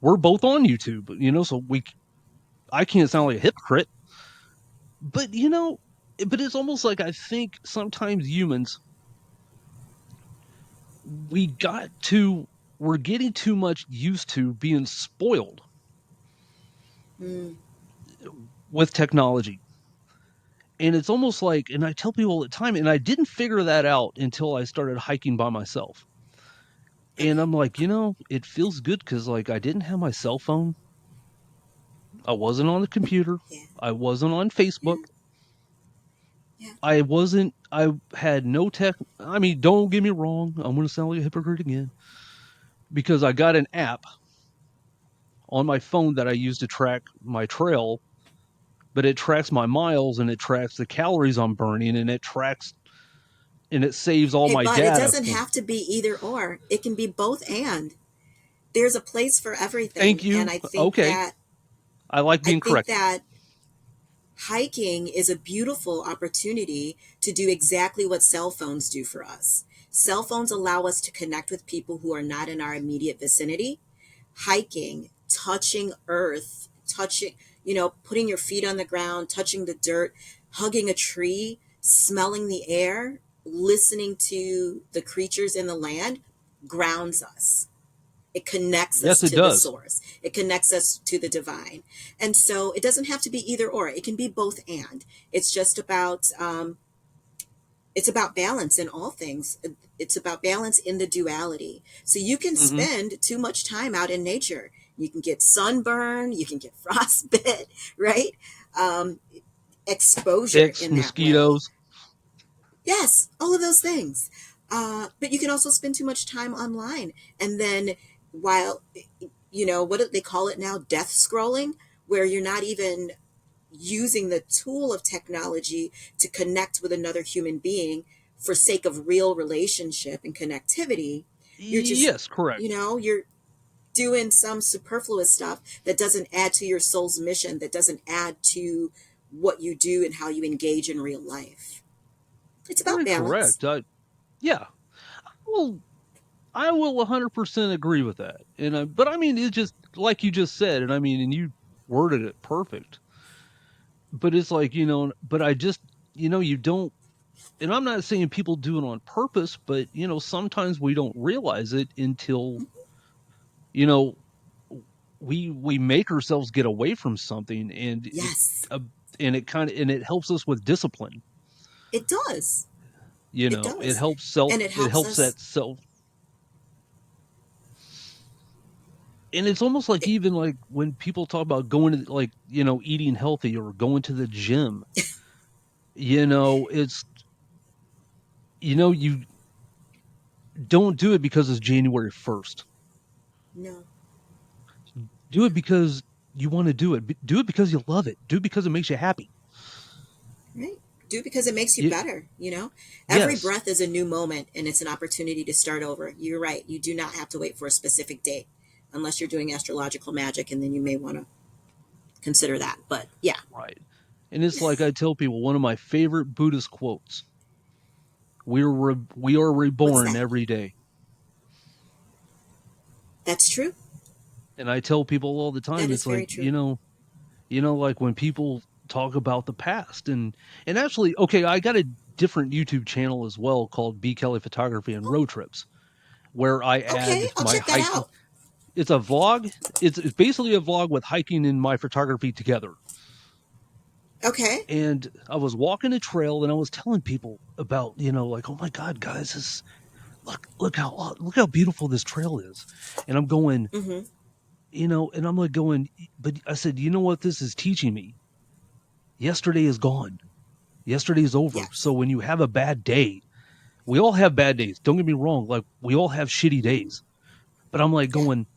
we're both on YouTube, so I can't sound Sure. like a hypocrite, but but it's almost like I think sometimes humans we got to we're getting too much used to being spoiled Mm. with technology. And it's almost like, and I tell people all the time, and I didn't figure that out until I started hiking by myself. And Okay. I'm like, it feels good because like I didn't have my cell phone. I wasn't on the computer. Yeah. I wasn't on Facebook. Yeah. Yeah. I had no tech. I mean, don't get me wrong. I'm going to sound like a hypocrite again because I got an app on my phone that I use to track my trail, but it tracks my miles and it tracks the calories I'm burning and it saves all Hey, my but it data doesn't for. have to be either or. It can be both and. There's a place for Thank everything, and you. Okay. I like I being think corrected. that hiking is a beautiful opportunity to do exactly what cell phones do for us. Cell phones allow us to connect with people who are not in our immediate vicinity. Hiking, touching earth, putting your feet on the ground, touching the dirt, hugging a tree, smelling the air, listening to the creatures in the land grounds us. It connects us Yes, it to the does. source. It connects us to the divine. And so it doesn't have to be either or. It can be both and. It's just about it's about balance in all things. It's about balance in the duality. So you can Hmm. spend too much time out in nature. You can get sunburn, you can get frostbite, right? Um, Exposure Ticks, in that way. mosquitoes. Yes, all of those things. But you can also spend too much time online. And then while, what do they call it now? Death scrolling, where you're not even using the tool of technology to connect with another human being for sake of real relationship and connectivity. You're just, Yes, correct. you're doing some superfluous stuff that doesn't add to your soul's mission, that doesn't add to what you do and how you engage in real life. It's about Very balance. correct. Yeah. Well, I will 100% agree with that. And but I mean, it's just like you just said, and I mean, and you worded it perfect. But it's like, but I just, you don't, and I'm not saying people do it on purpose, but sometimes we don't realize it until, you know, we make ourselves get away from something, Yes, uh, and it helps us with discipline. it does. It It does. helps And it it helps helps us. that self. And it's almost like, It, even like when people talk about going to, like, eating healthy or going to the gym, it's, you don't do it because it's January 1st. no, Do no, it because you want to do it. Do it because you love it. Do it because it makes you happy. right? Do it because it makes you You, better, you know? Every yes, breath is a new moment and it's an opportunity to start over. You're right. You do not have to wait for a specific date unless you're doing astrological magic, and then you may want to consider that. But yeah, right. And it's like I tell people, one of my favorite Buddhist quotes: we are what's reborn that? every day." That's true. And I tell people all the That time, is it's very like, true. like when people talk about the past, and actually, okay, I got a different YouTube channel as well called B Kelly Photography and Oh, Road Trips, where I okay. add I'll my check that hiking. out. It's a vlog. It's basically a vlog with hiking and my photography together. Okay. And I was walking a trail and I was telling people about, like, oh my God, guys, this, look how beautiful this trail is. And I'm going, Mm-hmm. and I'm like going, but I said, you know what this is teaching me? Yesterday is gone. Yesterday is over. So Yes. when you have a bad day, we all have bad days. Don't get me wrong. Like, we all have shitty Mm-hmm. days. But I'm like Yeah. going,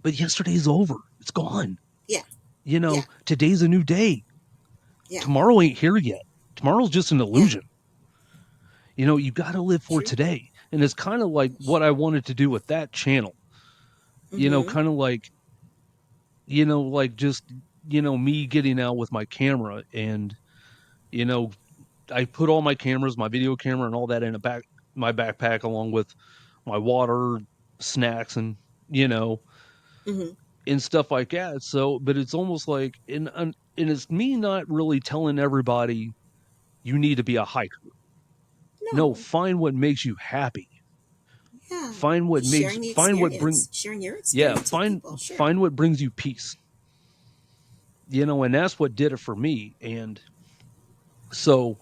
but yesterday's over. It's gone. Yeah. Yeah. Today's a new day. Yeah. Tomorrow ain't here yet. Tomorrow's just an Yeah. illusion. You got to live for True. today. And it's kind of like what I wanted to do with that channel. Mm-hmm. Kind of like, like just, me getting out with my camera, and, you know, I put all my cameras, my video camera and all that in my backpack, along with my water, snacks, and, you know, Mm-hmm. and stuff like that. So, but it's almost like, and it's me not really telling everybody you need to be a hiker. No, No. find what makes you happy. Yeah. Find what bring Sharing your yeah, experience with people. Sure. find what brings you peace. And that's what did it for me. And so,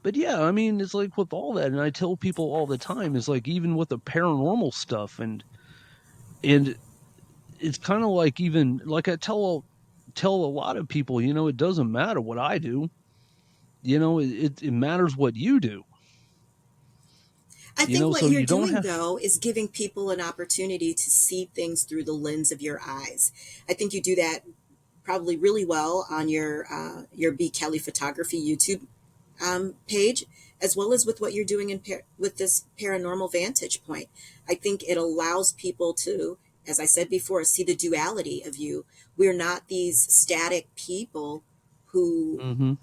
but yeah, I mean, it's like with all that, and I tell people all the time, it's like, even with the paranormal stuff, and it's kind of like, even like I tell a lot of people, it doesn't matter what I do. It matters what you do. I think what So you're you don't doing, have. though, is giving people an opportunity to see things through the lens of your eyes. I think you do that probably really well on your B Kelly Photography YouTube page, as well as with what you're doing with this paranormal vantage point. I think it allows people to, as I said before, see the duality of you. We're not these static people who Hmm.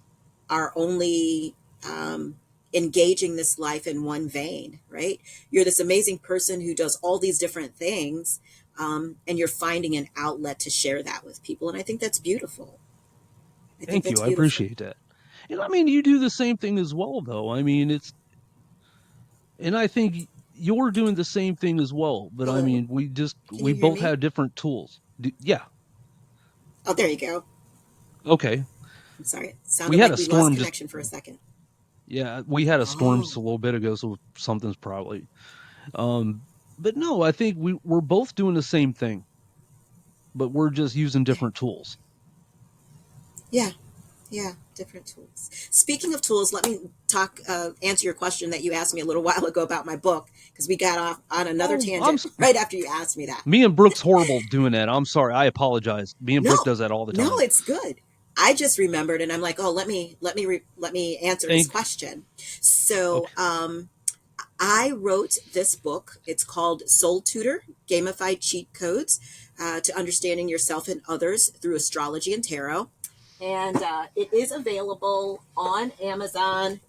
are only engaging this life in one vein, right? You're this amazing person who does all these different things, and you're finding an outlet to share that with people. And I think that's beautiful. I think Thank that's you. I beautiful. appreciate that. And I mean, you do the same thing as well, though. I mean, and I think you're doing the same thing as well. But I Hello? mean, Can we you hear both me? have different tools. Yeah. Oh, there you go. Okay. I'm sorry. It We sounded had like a we lost storm just. connection for a second. Yeah, we had a storm just Oh, a little bit ago, so something's probably. Um, but no, I think we're both doing the same thing, but we're just using yeah. different tools. Yeah. Yeah, different tools. Speaking of tools, let me answer your question that you asked me a little while ago about my book, because we got off on another Oh, tangent right after you asked me that. me and Brooke's horrible doing that. I'm sorry. I apologize. Me and Brooke No, does that all the no, time. it's good. I just remembered, and I'm like, oh, let me answer his Thank. question. So, Okay. I wrote this book. It's called Soul Tutor: Gamified Cheat Codes to Understanding Yourself and Others Through Astrology and Tarot. And it is available on Amazon.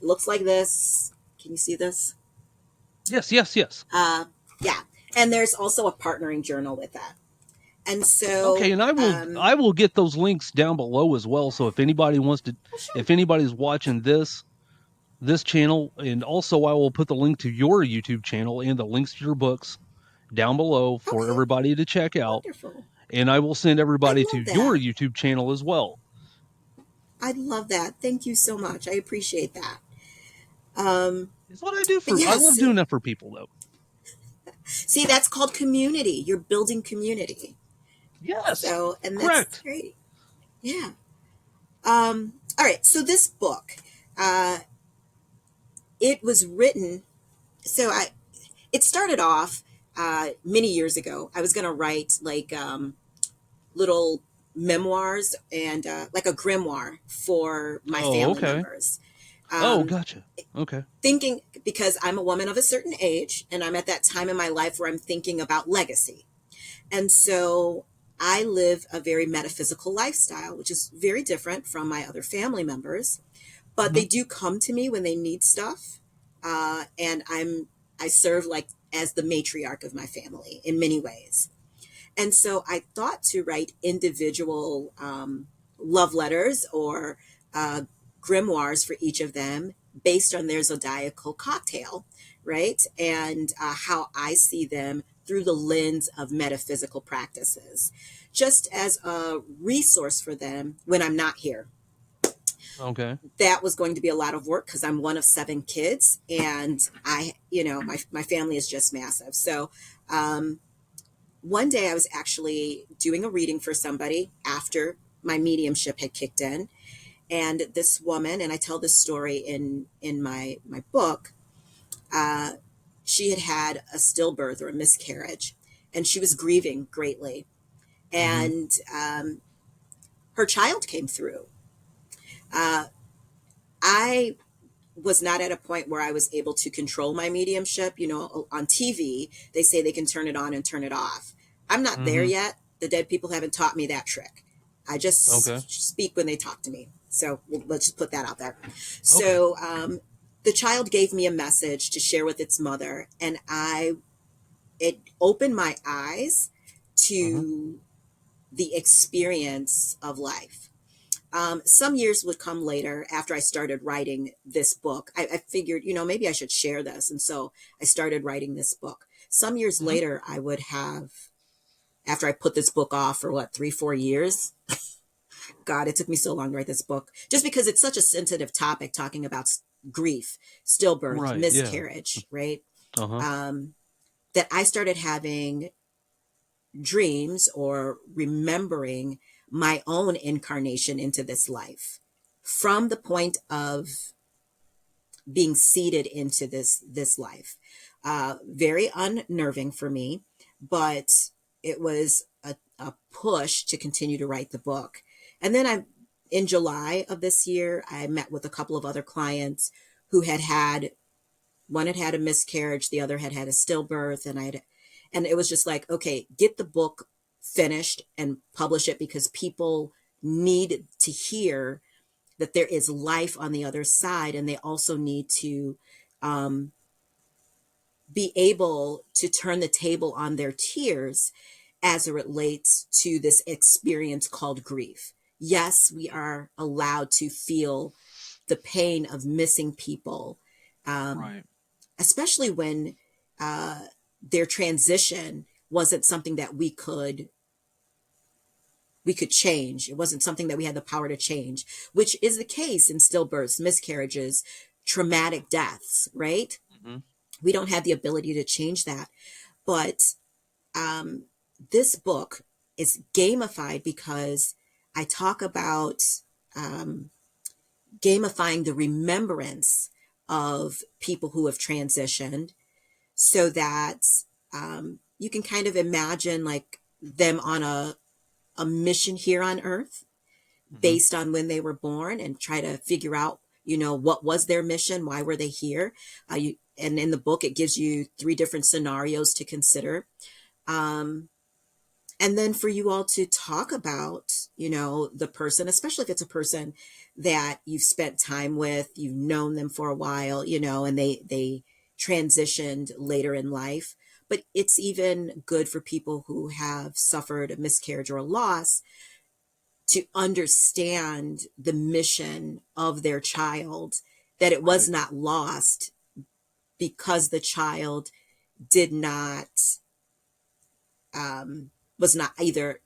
It looks like this. Can you see this? Yes, yes, yes. Uh, yeah. And there's also a partnering journal with that. And Okay, so, and I will get those links down below as well. So if anybody wants to, well, sure. if anybody's watching this channel, and also I will put the link to your YouTube channel and the links to your books down below for Okay. everybody to check out. Wonderful. And I will send I everybody to love your that. YouTube channel as well. I love that. Thank you so much. I appreciate that. Um, It's what I do but for. I love yes, doing that for people, though. see, that's called community. You're building community. Yes, So, and that's correct. great. Yeah. All right. So this book, uh, it was written. So it started off many years ago. I was going to write like little memoirs and like a grimoire for my Oh, family okay. members. Oh, Um, gotcha. Okay. Thinking because I'm a woman of a certain age and I'm at that time in my life where I'm thinking about legacy. And so I live a very metaphysical lifestyle, which is very different from my other family members. But Hmm. they do come to me when they need stuff, and I serve like as the matriarch of my family in many ways. And so I thought to write individual love letters or uh, grimoires for each of them based on their zodiacal cocktail, right? And how I see them through the lens of metaphysical practices, just as a resource for them when I'm not here. Okay. That was going to be a lot of work because I'm one of seven kids and my family is just massive. So, um, one day I was actually doing a reading for somebody after my mediumship had kicked in, and this woman, and I tell this story in my book. uh, she had had a stillbirth or a miscarriage, and she was grieving greatly, Hmm. and her child came through. uh, I was not at a point where I was able to control my mediumship. You know, on TV, they say they can turn it on and turn it off. I'm not there Hmm. yet. The dead people haven't taught me that trick. I just Okay. speak when they talk to me. So let's just put that out there. Okay. So the child gave me a message to share with its mother, and it opened my eyes Hmm. to the experience of life. Some years would come later after I started writing this book. I figured, maybe I should share this. And so I started writing this book. Some years Hmm. later, I would have, after I put this book off for what, 3, 4 years? God, it took me so long to write this book just because it's such a sensitive topic talking about grief, stillbirth, Right. Yeah. miscarriage, right? Uh huh. Um, that I started having dreams or remembering my own incarnation into this life from the point of being seeded into this life. Very unnerving for me, but it was a push to continue to write the book. And then in July of this year, I met with a couple of other clients who had one had had a miscarriage, the other had had a stillbirth, and it was just like, okay, get the book finished and publish it because people need to hear that there is life on the other side, and they also need to um, be able to turn the table on their tears as it relates to this experience called grief. Yes, we are allowed to feel the pain of missing people, um, Right. especially when their transition wasn't something that we could change. It wasn't something that we had the power to change, which is the case in stillbirths, miscarriages, traumatic deaths, right? Hmm. We don't have the ability to change that. But um, this book is gamified because I talk about um, gamifying the remembrance of people who have transitioned so that you can kind of imagine like them on a mission here on earth Hmm. based on when they were born and try to figure out, what was their mission? Why were they here? And in the book, it gives you 3 different scenarios to consider. Um, and then for you all to talk about, the person, especially if it's a person that you've spent time with, you've known them for a while, and they transitioned later in life, but it's even good for people who have suffered a miscarriage or a loss to understand the mission of their child, that it was Right. not lost because the child did not was not either,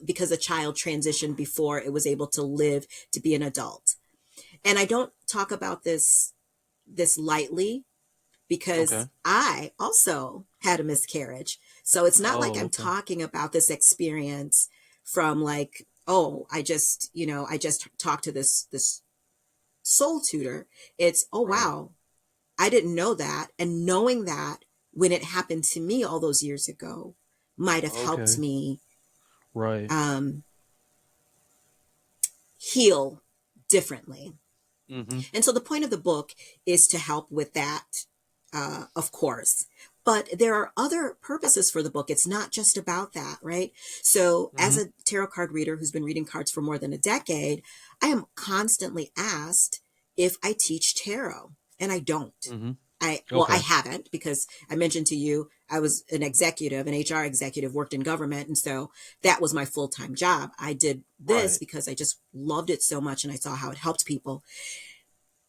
because the child transitioned before it was able to live to be an adult. And I don't talk about this lightly, because Okay. I also had a miscarriage. So it's not like Oh, I'm okay. talking about this experience from like, oh, I just talked to this soul tutor. It's, oh Right. wow, I didn't know that. And knowing that when it happened to me all those years ago might have helped Okay. me Right. um, heal differently. Mhm. And so the point of the book is to help with that, of course. But there are other purposes for the book. It's not just about that, right? So, as Mhm. a tarot card reader who's been reading cards for more than a decade, I am constantly asked if I teach tarot, and I don't. Mhm. I Okay. haven't, because I mentioned to you I was an executive, an HR executive, worked in government, and so that was my full time job. I did this Right. because I just loved it so much and I saw how it helped people.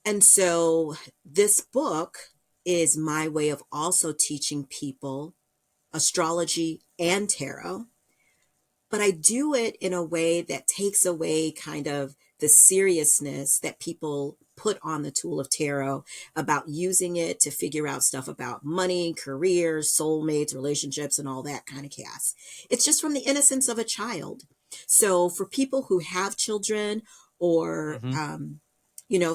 And so this book is my way of also teaching people astrology and tarot, but I do it in a way that takes away kind of the seriousness that people put on the tool of tarot, about using it to figure out stuff about money, career, soulmates, relationships, and all that kind of chaos. It's just from the innocence of a child. So for people who have children, or Mhm.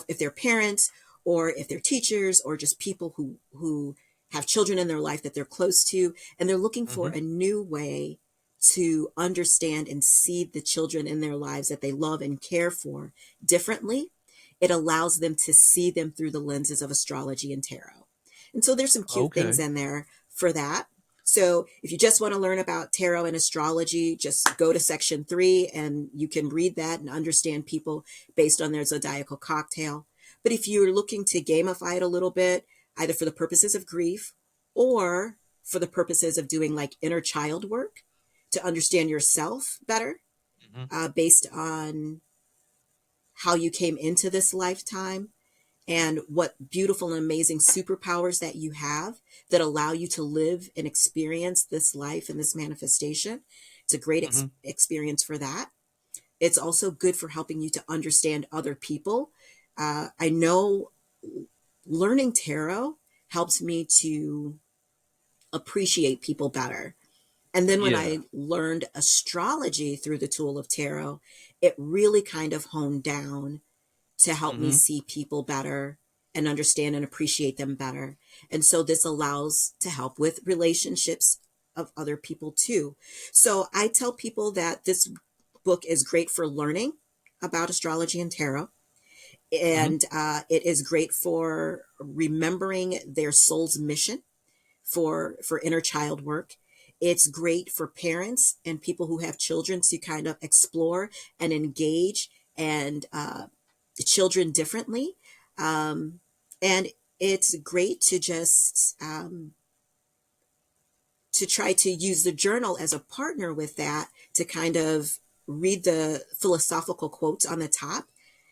if they're parents, or if they're teachers, or just people who have children in their life that they're close to, and they're looking for Mhm. a new way to understand and see the children in their lives that they love and care for differently, it allows them to see them through the lenses of astrology and tarot. And so there's some cute things Okay. in there for that. So if you just want to learn about tarot and astrology, just go to section 3 and you can read that and understand people based on their zodiacal cocktail. But if you're looking to gamify it a little bit, either for the purposes of grief or for the purposes of doing like inner child work, to understand yourself better, Mhm. based on how you came into this lifetime and what beautiful and amazing superpowers that you have that allow you to live and experience this life and this manifestation. It's a great Mhm. experience for that. It's also good for helping you to understand other people. I know learning tarot helps me to appreciate people better. And then when Yeah. I learned astrology through the tool of tarot, it really kind of honed down to help me Mhm. see people better and understand and appreciate them better. And so this allows to help with relationships of other people too. So I tell people that this book is great for learning about astrology and tarot. Mhm. And it is great for remembering their soul's mission, for inner child work. It's great for parents and people who have children to kind of explore and engage and children differently. Um, and it's great to just to try to use the journal as a partner with that, to kind of read the philosophical quotes on the top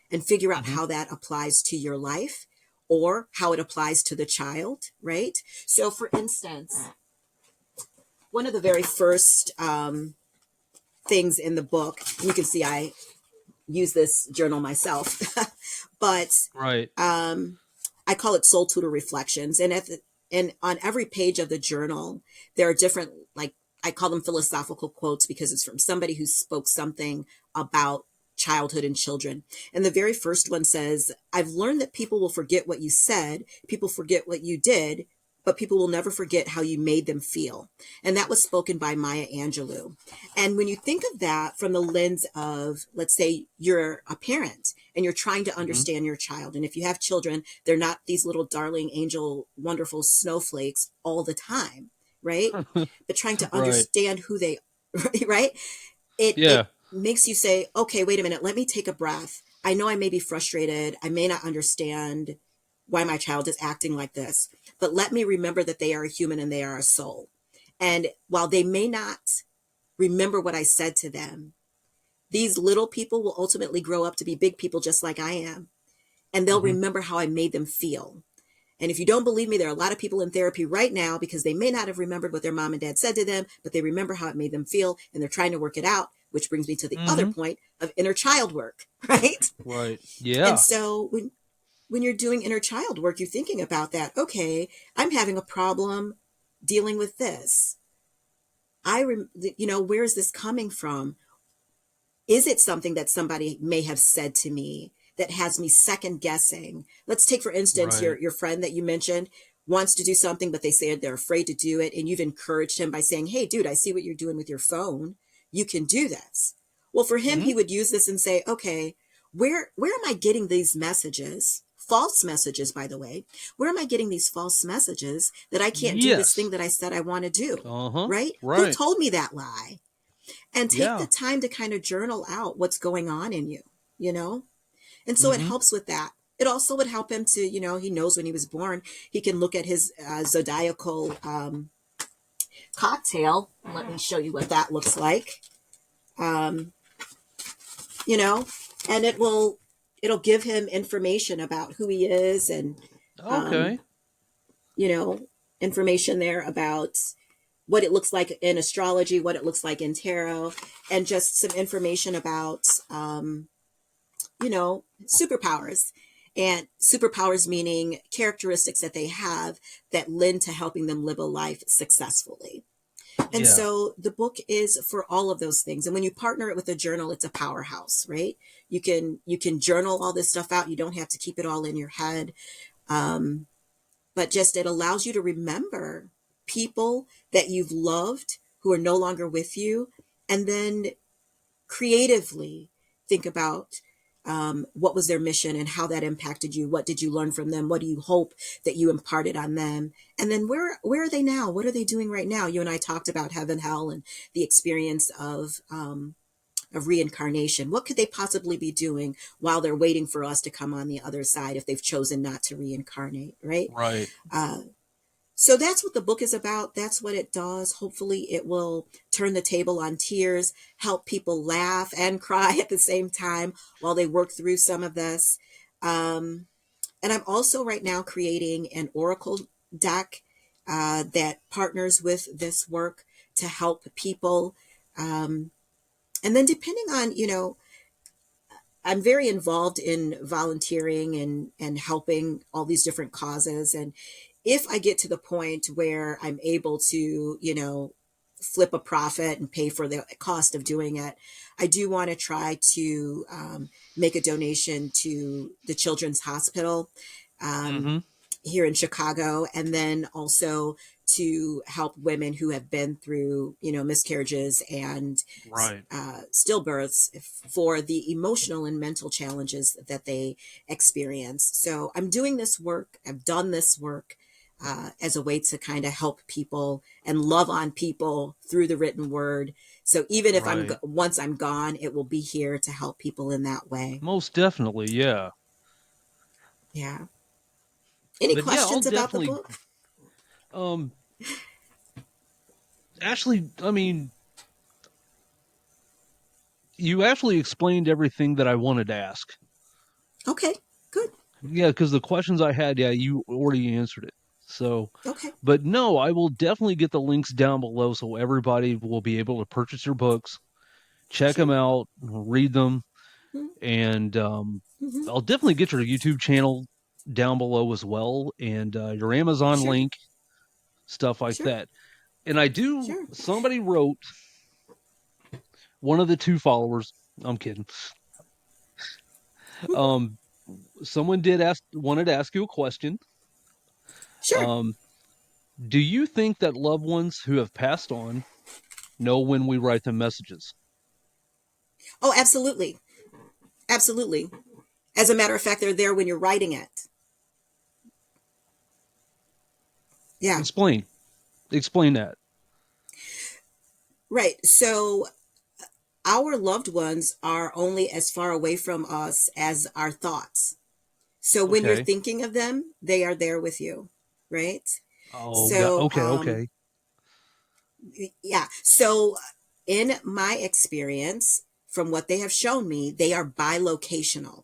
and figure out Mhm. how that applies to your life or how it applies to the child, right? So, for instance, one of the very first things in the book, you can see I use this journal myself, but Right. um, I call it Soul Tutor Reflections. And on every page of the journal, there are different, like, I call them philosophical quotes because it's from somebody who spoke something about childhood and children. And the very first one says, I've learned that people will forget what you said, people forget what you did, but people will never forget how you made them feel. And that was spoken by Maya Angelou. And when you think of that from the lens of, let's say you're a parent and you're trying to Mhm. understand your child. And if you have children, they're not these little darling angel, wonderful snowflakes all the time, right? But trying to Right. understand who they, right? It Yeah. makes you say, okay, wait a minute, let me take a breath. I know I may be frustrated. I may not understand why my child is acting like this, but let me remember that they are a human and they are a soul. And while they may not remember what I said to them, these little people will ultimately grow up to be big people just like I am. And they'll Hmm. remember how I made them feel. And if you don't believe me, there are a lot of people in therapy right now because they may not have remembered what their mom and dad said to them, but they remember how it made them feel and they're trying to work it out, which brings me to the other Hmm. point of inner child work, right? Right. And Yeah. so when you're doing inner child work, you're thinking about that. Okay, I'm having a problem dealing with this. Where is this coming from? Is it something that somebody may have said to me that has me second guessing? Let's take, for instance, Right. your friend that you mentioned wants to do something, but they say they're afraid to do it. And you've encouraged him by saying, hey, dude, I see what you're doing with your phone. You can do this. Well, for him, Hmm. he would use this and say, okay, where am I getting these messages? False messages, by the way. Where am I getting these false messages that I can't do this thing Yes. that I said I want to do? Uh-huh. Right? Who Right. told me that lie? And take the Yeah. time to kind of journal out what's going on in you, you know? And so it Hmm. helps with that. It also would help him to, he knows when he was born, he can look at his zodiacal cocktail. Let me show you what that looks like. Um, you know, and it'll give him information about who he is and, um, Okay. you know, information there about what it looks like in astrology, what it looks like in tarot, and just some information about superpowers. And superpowers meaning characteristics that they have that lend to helping them live a life successfully. And Yeah. so the book is for all of those things. And when you partner it with a journal, it's a powerhouse, right? You can journal all this stuff out. You don't have to keep it all in your head. Um, but just it allows you to remember people that you've loved who are no longer with you, and then creatively think about what was their mission and how that impacted you. What did you learn from them? What do you hope that you imparted on them? And then where are they now? What are they doing right now? You and I talked about heaven, hell, and the experience of reincarnation. What could they possibly be doing while they're waiting for us to come on the other side if they've chosen not to reincarnate, right? Right. Uh, so that's what the book is about. That's what it does. Hopefully, it will turn the table on tears, help people laugh and cry at the same time while they work through some of this. Um, and I'm also right now creating an oracle deck that partners with this work to help people. Um, and then, depending on, I'm very involved in volunteering and helping all these different causes. And if I get to the point where I'm able to, flip a profit and pay for the cost of doing it, I do want to try to make a donation to the Children's Hospital um, Hmm. here in Chicago, and then also to help women who have been through, miscarriages and Right. stillbirths for the emotional and mental challenges that they experience. So I'm doing this work. I've done this work as a way to kind of help people and love on people through the written word. So even if Right. once I'm gone, it will be here to help people in that way. Most definitely. Yeah. Yeah. Any But yeah, I'll questions about the definitely. book? Um. Actually, I mean, you actually explained everything that I wanted to ask. Okay. Good. Yeah, because the questions I had, yeah, you already answered it. So, Okay. but no, I will definitely get the links down below so everybody will be able to purchase your books, check them Sure. out, read them, and Mm-hmm. I'll definitely get your YouTube channel down below as well, and your Amazon Sure. link, stuff like Sure. that. And I do. Sure. Somebody wrote, one of the two followers. I'm kidding. Mm-hmm. Um, someone did ask, wanted to ask you a question. Sure. Um, do you think that loved ones who have passed on know when we write them messages? Oh, absolutely. Absolutely. As a matter of fact, they're there when you're writing it. Yeah. Explain. Explain that. Right. So our loved ones are only as far away from us as our thoughts. So when you're Okay. thinking of them, they are there with you, right? Oh, got So, okay, okay. yeah. So, in my experience, from what they have shown me, they are bilocational.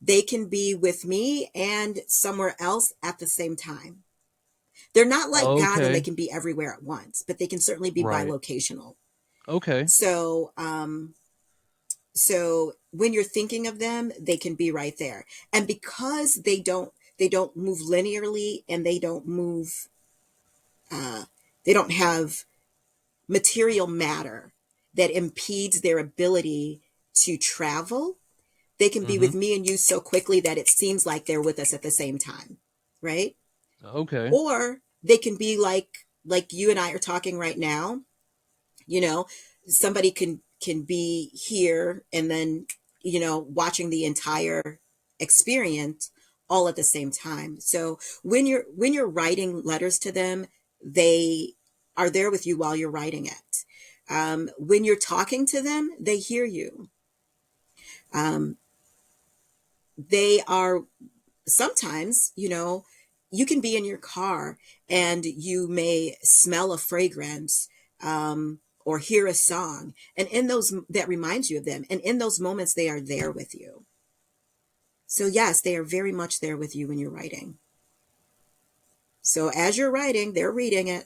They can be with me and somewhere else at the same time. They're not like God and they Okay. can be everywhere at once, but they can certainly be Right. bilocational. Okay. So, so when you're thinking of them, they can be right there. And because they don't move linearly and uh, they don't have material matter that impedes their ability to travel. They can be Mhm. with me and you so quickly that it seems like they're with us at the same time, right? Okay. Or they can be like you and I are talking right now. You know, somebody can be here and then watching the entire experience all at the same time. So when you're writing letters to them, they are there with you while you're writing it. When you're talking to them, they hear you. um, they are sometimes, you can be in your car and you may smell a fragrance, or hear a song, and in those that reminds you of them, and in those moments they are there with you. So yes, they are very much there with you when you're writing. So as you're writing, they're reading it.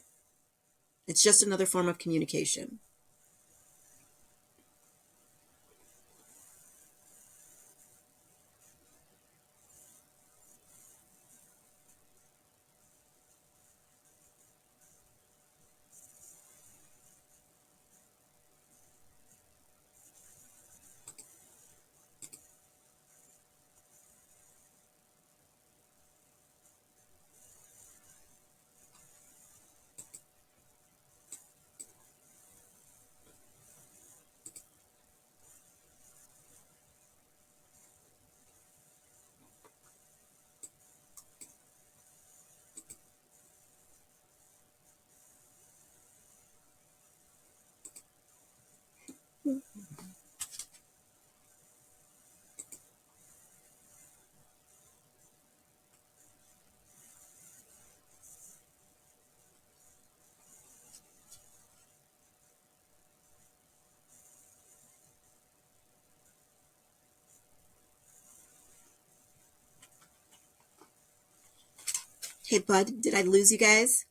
It's just another form of communication. Hey bud, did I lose you guys?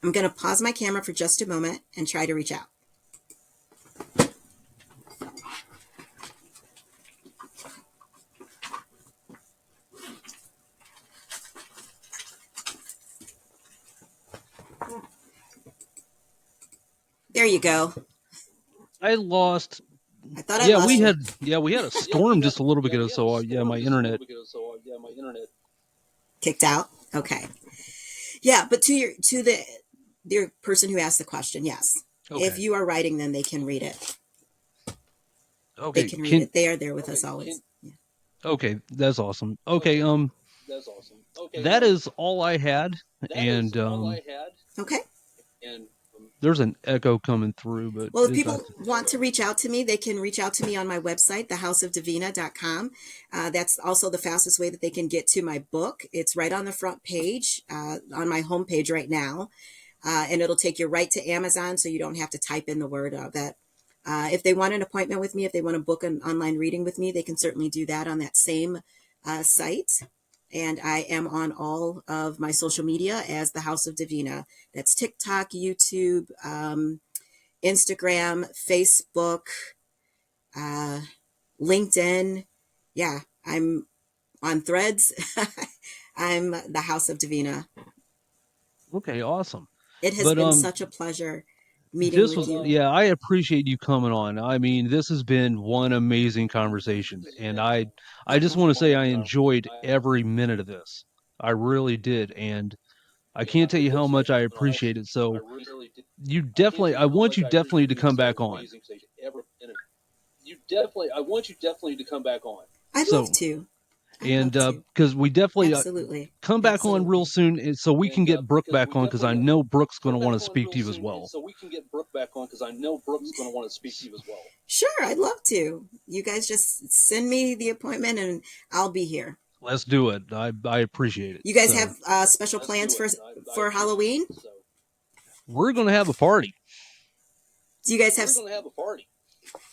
I'm going to pause my camera for just a moment and try to reach out. There you go. I lost. I thought I lost you. Yeah, we had a storm just a little bit ago, so yeah, my internet. Kicked out. Okay. Yeah, but to the person who asked the question, yes. If Okay. you are writing them, they can read it. They Okay. can read Can it. They are there with us always. Yeah. okay, that's awesome. Okay, that is all I had, and Okay. there's an echo coming through, but Well, if I people want to reach out to me, they can reach out to me on my website, thehouseofdivina.com. That's also the fastest way that they can get to my book. It's right on the front page, on my homepage right now. And it'll take you right to Amazon, so you don't have to type in the word of it. If they want an appointment with me, if they want to book an online reading with me, they can certainly do that on that same site. And I am on all of my social media as the House of Divina. That's TikTok, YouTube, Instagram, Facebook, uh, LinkedIn. Yeah, I'm on Threads. I'm the House of Divina. okay, awesome. It has But been such a pleasure meeting this with was you. yeah, I appreciate you coming on. I mean, this has been one amazing conversation, and I just want to say I enjoyed every minute of this. I really did, and I can't tell you how much I appreciate it. So I want you definitely to come back on. I'd love So to. I'd and love to. because we definitely Absolutely. come back on real Absolutely. soon, so we can get Brooke back on because I know Brooke's going to want to speak to you as well. Sure, I'd love to. You guys just send me the appointment and I'll be here. Let's do it. I appreciate it. You guys So have special plans for Halloween? we're going to have a party. Do you guys have?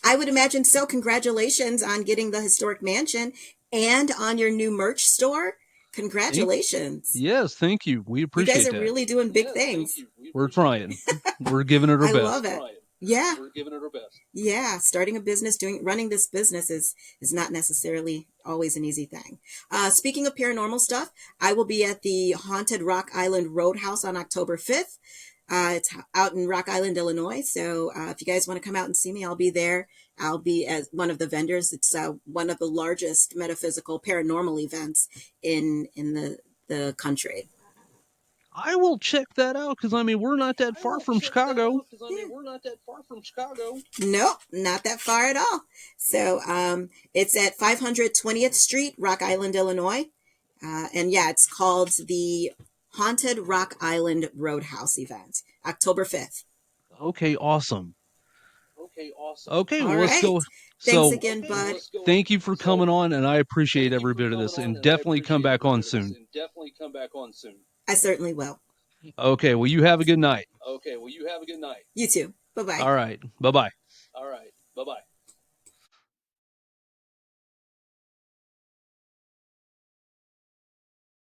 I would imagine so. Congratulations on getting the historic mansion and on your new merch store. Thank, Congratulations. yes, thank you. We You guys appreciate are that. really doing big things. We're trying. We're giving it our I love best. it. Yeah. Yeah, starting a business, running this business is not necessarily always an easy thing. Speaking of paranormal stuff, I will be at the Haunted Rock Island Roadhouse on October 5th. It's out in Rock Island, Illinois. So if you guys want to come out and see me, I'll be there. I'll be as one of the vendors. It's one of the largest metaphysical paranormal events in the country. I will check that out because I mean we're not that far from Chicago. Nope, not that far at all. So it's at 500 20th Street, Rock Island, Illinois. And yeah, it's called the Haunted Rock Island Roadhouse event, October 5th. Okay, awesome. Okay, All well, let's right. go. Thanks So again, bud. thank you for coming on, and I appreciate every bit of this, and definitely come back on soon. I certainly will. Okay, well, you have a good night. You too. Bye bye. All right, bye bye.